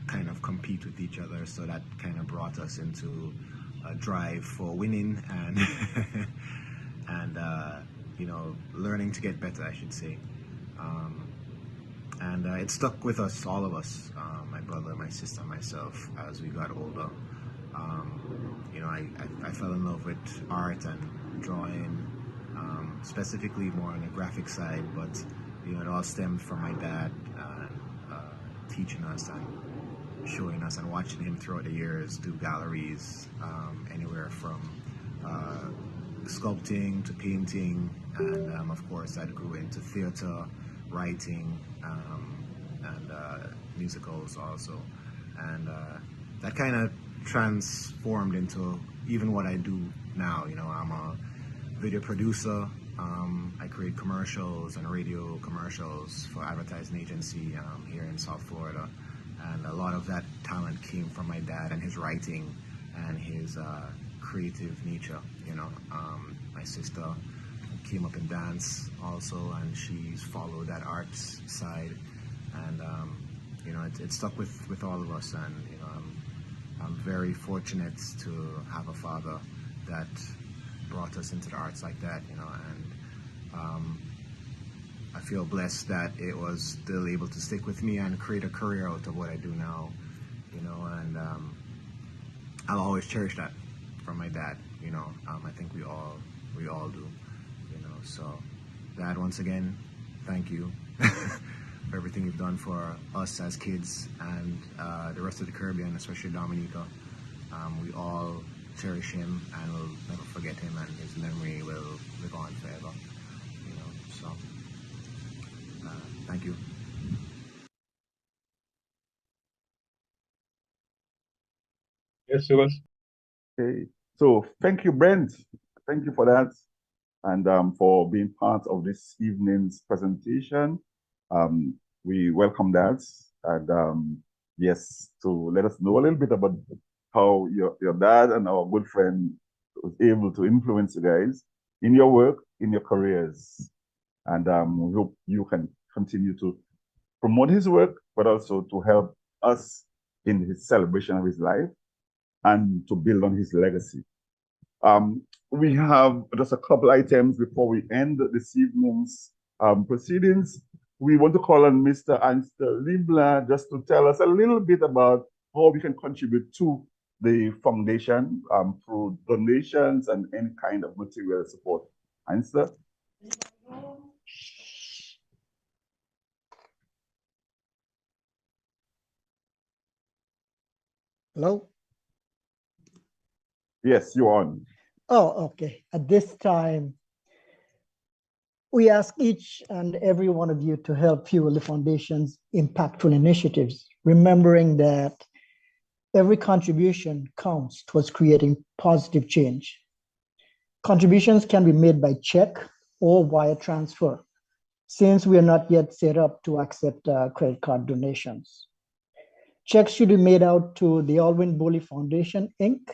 kind of compete with each other. So that kind of brought us into a drive for winning and learning to get better, I should say. And it stuck with us, all of us, my brother, my sister, myself, as we got older. I fell in love with art and drawing, specifically more on the graphic side, but it all stemmed from my dad teaching us and showing us and watching him throughout the years do galleries, anywhere from sculpting to painting, and of course that grew into theater, writing, and musicals also, and that kind of transformed into even what I do now. I'm a video producer. I create commercials and radio commercials for advertising agency here in South Florida, and a lot of that talent came from my dad and his writing and his creative nature. My sister came up in dance also, and she's followed that arts side, and it stuck with all of us. And I'm very fortunate to have a father that brought us into the arts like that, and I feel blessed that it was still able to stick with me and create a career out of what I do now, and I'll always cherish that. my dad. You know, I think we all do. You know, so Dad, once again, thank you for everything you've done for us as kids and the rest of the Caribbean, especially Dominica. We all cherish him and will never forget him, and his memory will live on forever. You know, so thank you. Yes, it was. Okay. So thank you, Brent. Thank you for that, and for being part of this evening's presentation. We welcome that, and yes, to let us know a little bit about how your dad and our good friend was able to influence you guys in your work, in your careers, and we hope you can continue to promote his work, but also to help us in his celebration of his life and to build on his legacy. We have just a couple items before we end this evening's proceedings. We want to call on Mr. Anster Libla just to tell us a little bit about how we can contribute to the foundation through donations and any kind of material support. Anster? Hello? Yes, you're on. Oh, okay. At this time, we ask each and every one of you to help fuel the foundation's impactful initiatives, remembering that every contribution counts towards creating positive change. Contributions can be made by check or wire transfer, since we are not yet set up to accept credit card donations. Checks should be made out to the Alwin Bully Foundation, Inc.,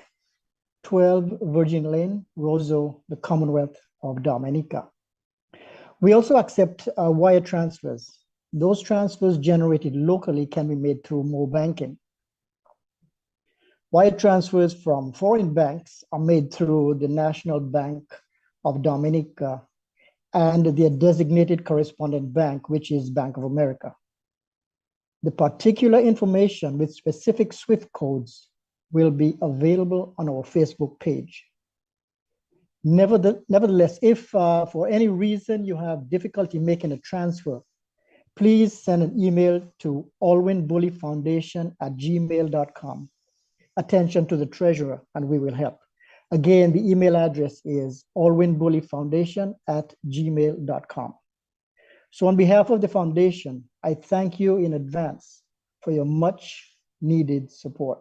12 Virgin Lane, Roseau, the Commonwealth of Dominica. We also accept wire transfers. Those transfers generated locally can be made through mobile banking. Wire transfers from foreign banks are made through the National Bank of Dominica and their designated correspondent bank, which is Bank of America. The particular information with specific SWIFT codes will be available on our Facebook page. Nevertheless, if for any reason you have difficulty making a transfer, please send an email to alwinbullyfoundation@gmail.com. Attention to the treasurer, and we will help. Again, the email address is alwinbullyfoundation@gmail.com. So on behalf of the foundation, I thank you in advance for your much needed support.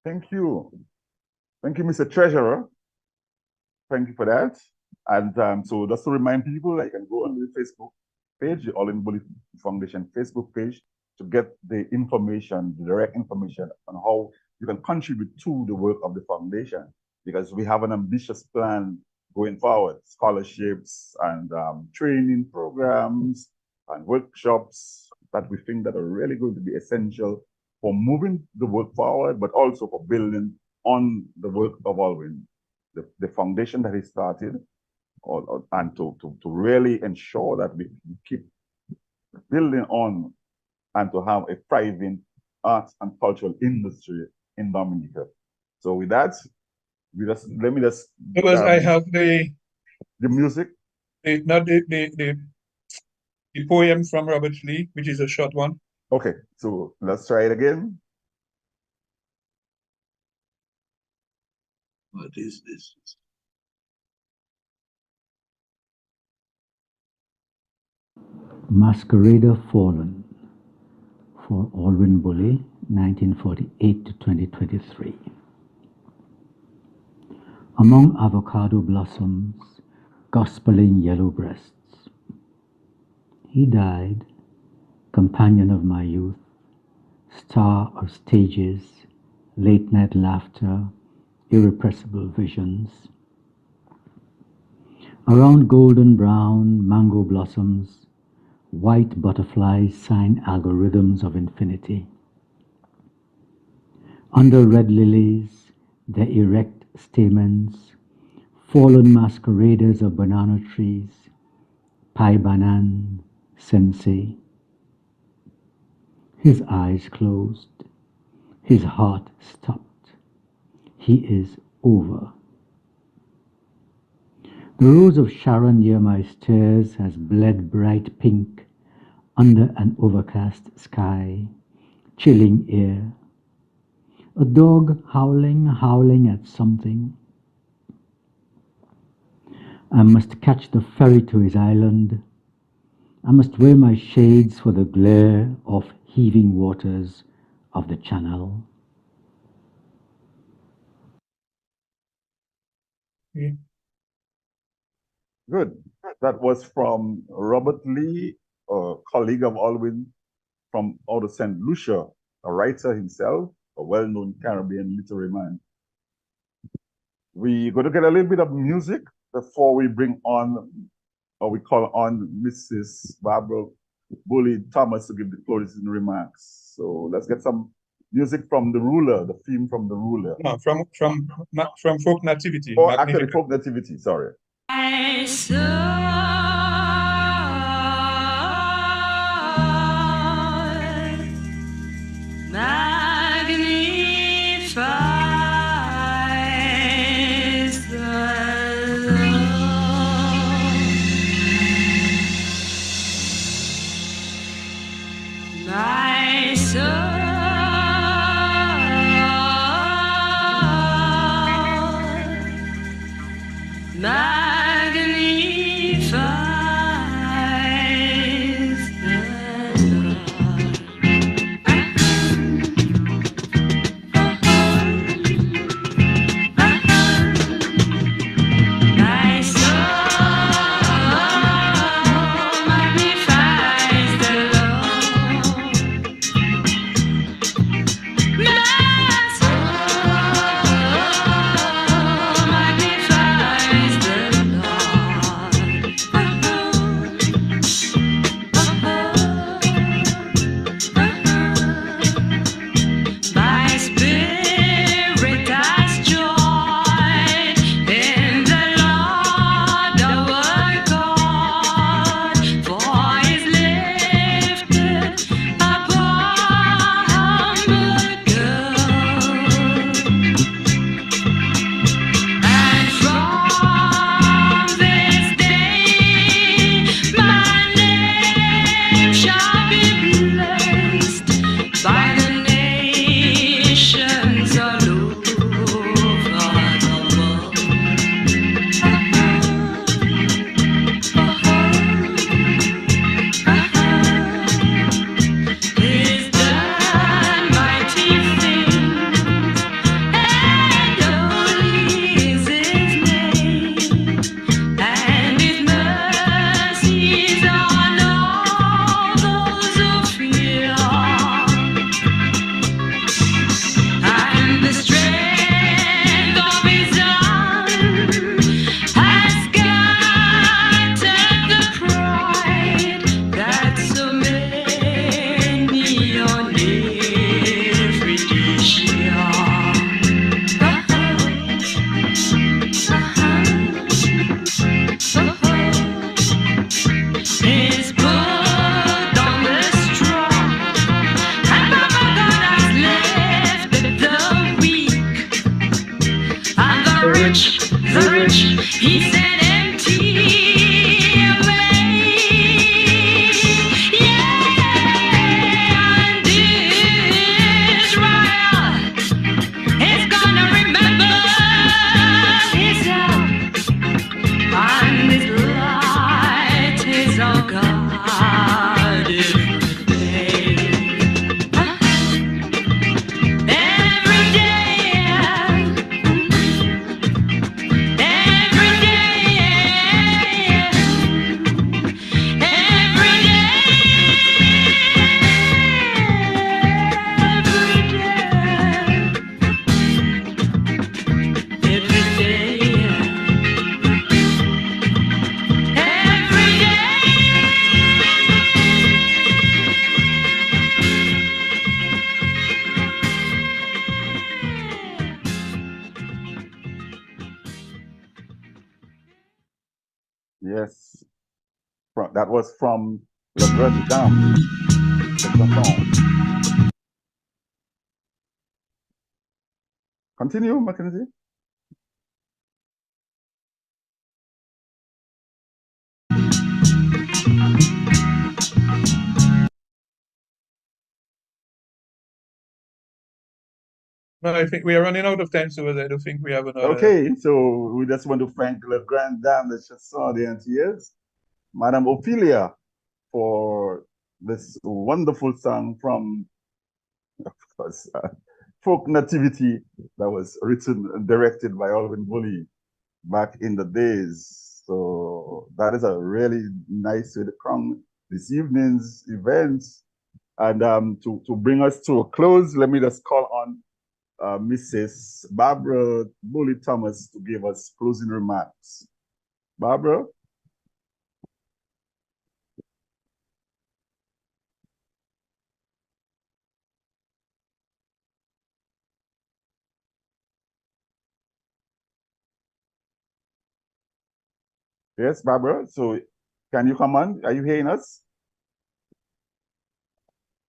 Thank you. Thank you, Mr. Treasurer. Thank you for that. And so just to remind people, I can go on the Facebook page, the Alwin Bully Foundation Facebook page, to get the information, the direct information on how you can contribute to the work of the foundation, because we have an ambitious plan going forward, scholarships and training programs and workshops that we think that are really going to be essential for moving the work forward, but also for building on the work of Alwin, the foundation that he started, and to really ensure that we keep building on and to have a thriving arts and cultural industry in Dominica. So with that, let me just because I have the music. The poem from Robert Lee, which is a short one. Okay, so let's try it again. What is this? Masquerader Fallen for Alwin Bully, 1948 to 2023. Among avocado blossoms, gospeling yellow breasts, he died, companion of my youth, star of stages, late night laughter, irrepressible visions. Around golden brown mango blossoms, white butterflies sign algorithms of infinity. Under red lilies, their erect stamens, fallen masqueraders of banana trees, pai banan, sensei. His eyes closed, his heart stopped. He is over. The rose of Sharon near my stairs has bled bright pink under an overcast sky, chilling air. A dog howling at something. I must catch the ferry to his island. I must wear my shades for the glare of heaving waters of the channel. Good. That was from Robert Lee, a colleague of Alwin from out of St. Lucia, a writer himself, a well-known Caribbean literary man. We're going to get a little bit of music before we bring on, or we call on Mrs. Barbara Bully Thomas to give the closing remarks. So let's get some music from The Ruler, the theme from The Ruler. No, from Folk Nativity. Oh, actually, Folk Nativity, sorry. My soul magnifies the Lord. My soul magnifies the Lord. My soul magnifies the Lord. My soul magnifies the My spirit has joy in the Lord our God, for He's lifted up a humble girl, and from this day my name shall be blessed by the nations all over the world. He's done mighty things, and holy is His name, and His mercies on all those who fear. And the strength of His arm has scattered the pride that so many on every dish is put on the strong, and Papa God has lifted the weak, and the rich, He said empty away. Yeah, and Israel is gonna remember His help, and His light is our God every day. Every day, every Yes. That was from La Grande Dame, the chanson. Continue, Mackenzie. No, I think we are running out of time, so I don't think we have another. Okay, so we just want to thank the grand dame that just saw the tears, Madame Ophelia, for this wonderful song from, of course, Folk Nativity that was written and directed by Alwin Bully back in the days. So that is a really nice way to come this evening's events. And to bring us to a close, let me just call on Mrs. Barbara Bully Thomas to give us closing remarks. Barbara? Yes, Barbara. So can you come on? Are you hearing us?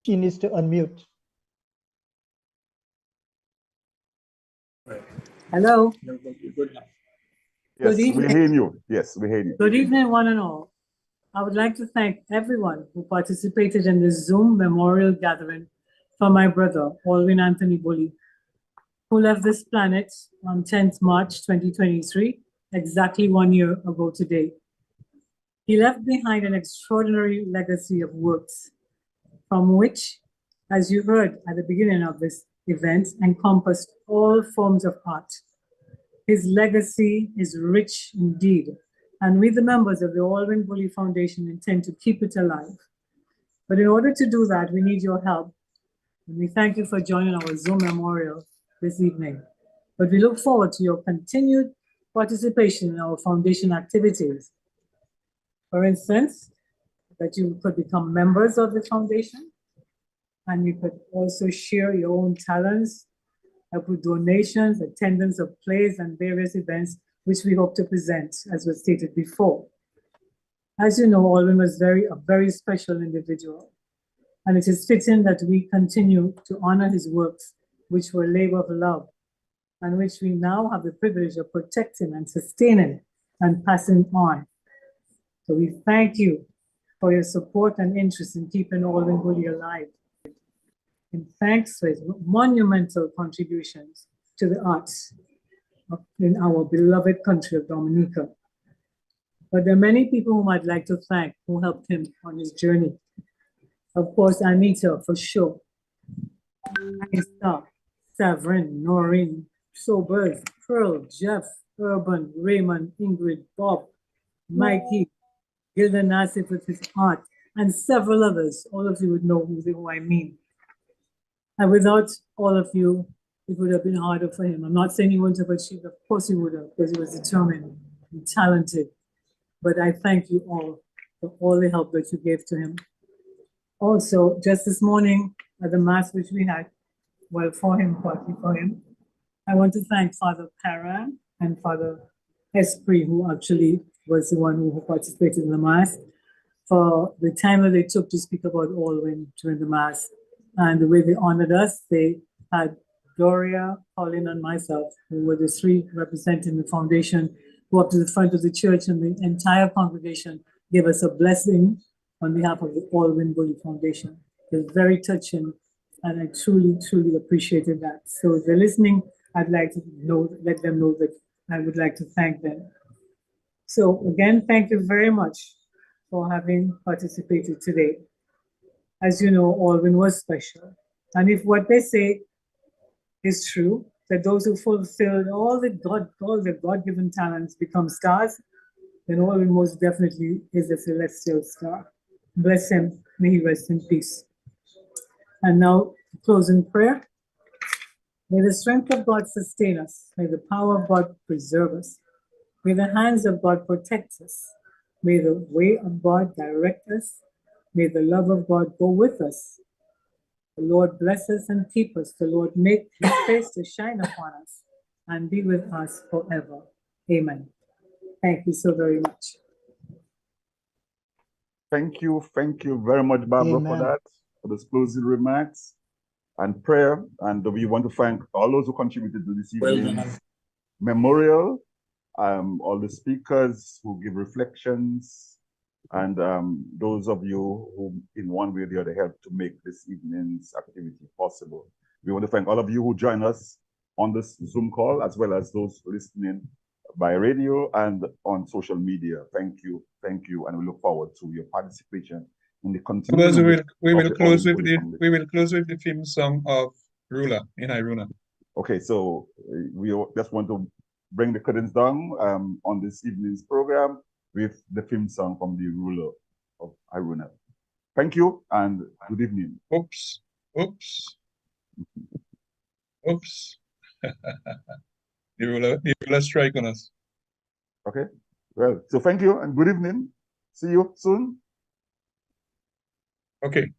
She needs to unmute. Hello. Yes, Good evening. we're hearing you. Yes, we're hearing you. Good evening, one and all. I would like to thank everyone who participated in this Zoom memorial gathering for my brother, Alwin Anthony Bully, who left this planet on 10th March 2023, exactly 1 year ago today. He left behind an extraordinary legacy of works, from which, as you heard at the beginning of this event, encompassed all forms of art. His legacy is rich indeed, and we, the members of the Alwin Bully Foundation, intend to keep it alive. But in order to do that, we need your help. And we thank you for joining our Zoom memorial this evening. But we look forward to your continued participation in our foundation activities. For instance, that you could become members of the foundation, and you could also share your own talents, help with donations, attendance of plays, and various events which we hope to present, as was stated before. As you know, Alwin was a very special individual, and it is fitting that we continue to honor his works, which were labor of love, and which we now have the privilege of protecting and sustaining and passing on. So we thank you for your support and interest in keeping Alwin Bully alive. And thanks for his monumental contributions to the arts in our beloved country of Dominica. But there are many people whom I'd like to thank who helped him on his journey. Of course, Anita, for sure. Anissa, Severin, Noreen, Sobers, Pearl, Jeff, Urban, Raymond, Ingrid, Bob, Mikey, Gilda Nassif with his art, and several others. All of you would know who I mean. And without all of you, it would have been harder for him. I'm not saying he wouldn't have achieved, of course he would have, because he was determined and talented. But I thank you all for all the help that you gave to him. Also, just this morning at the Mass which we had, well, partly for him, I want to thank Father Paran and Father Esprit, who actually was the one who participated in the Mass, for the time that they took to speak about Alwin during the Mass. And the way they honored us, they had Doria, Pauline, and myself, who were the three representing the foundation, go up to the front of the church, and the entire congregation gave us a blessing on behalf of the Alwin Bully Foundation. It was very touching, and I truly, truly appreciated that. So if they're listening, I'd like to let them know that I would like to thank them. So again, thank you very much for having participated today. As you know, Alwin was special. And if what they say is true, that those who fulfilled all the God-given talents become stars, then Alwin most definitely is a celestial star. Bless him, may he rest in peace. And now, closing prayer. May the strength of God sustain us. May the power of God preserve us. May the hands of God protect us. May the way of God direct us. May the love of God go with us. The Lord bless us and keep us. The Lord make his face to shine upon us and be with us forever. Amen. Thank you so very much. Thank you very much, Barbara, for that, for those closing remarks. and prayer. And we want to thank all those who contributed to this Well evening's done. memorial, all the speakers who give reflections, and those of you who in one way or the other helped to make this evening's activity possible. We want to thank all of you who join us on this Zoom call, as well as those listening by radio and on social media. Thank you, and we look forward to your participation in the continuing. We will close with the theme song of Rula in Iruna. Okay, so we just want to bring the curtains down on this evening's program with the theme song from the ruler of Iruna. Thank you and good evening. Oops. The ruler strike on us. Okay, well, so thank you and good evening. See you soon. Okay.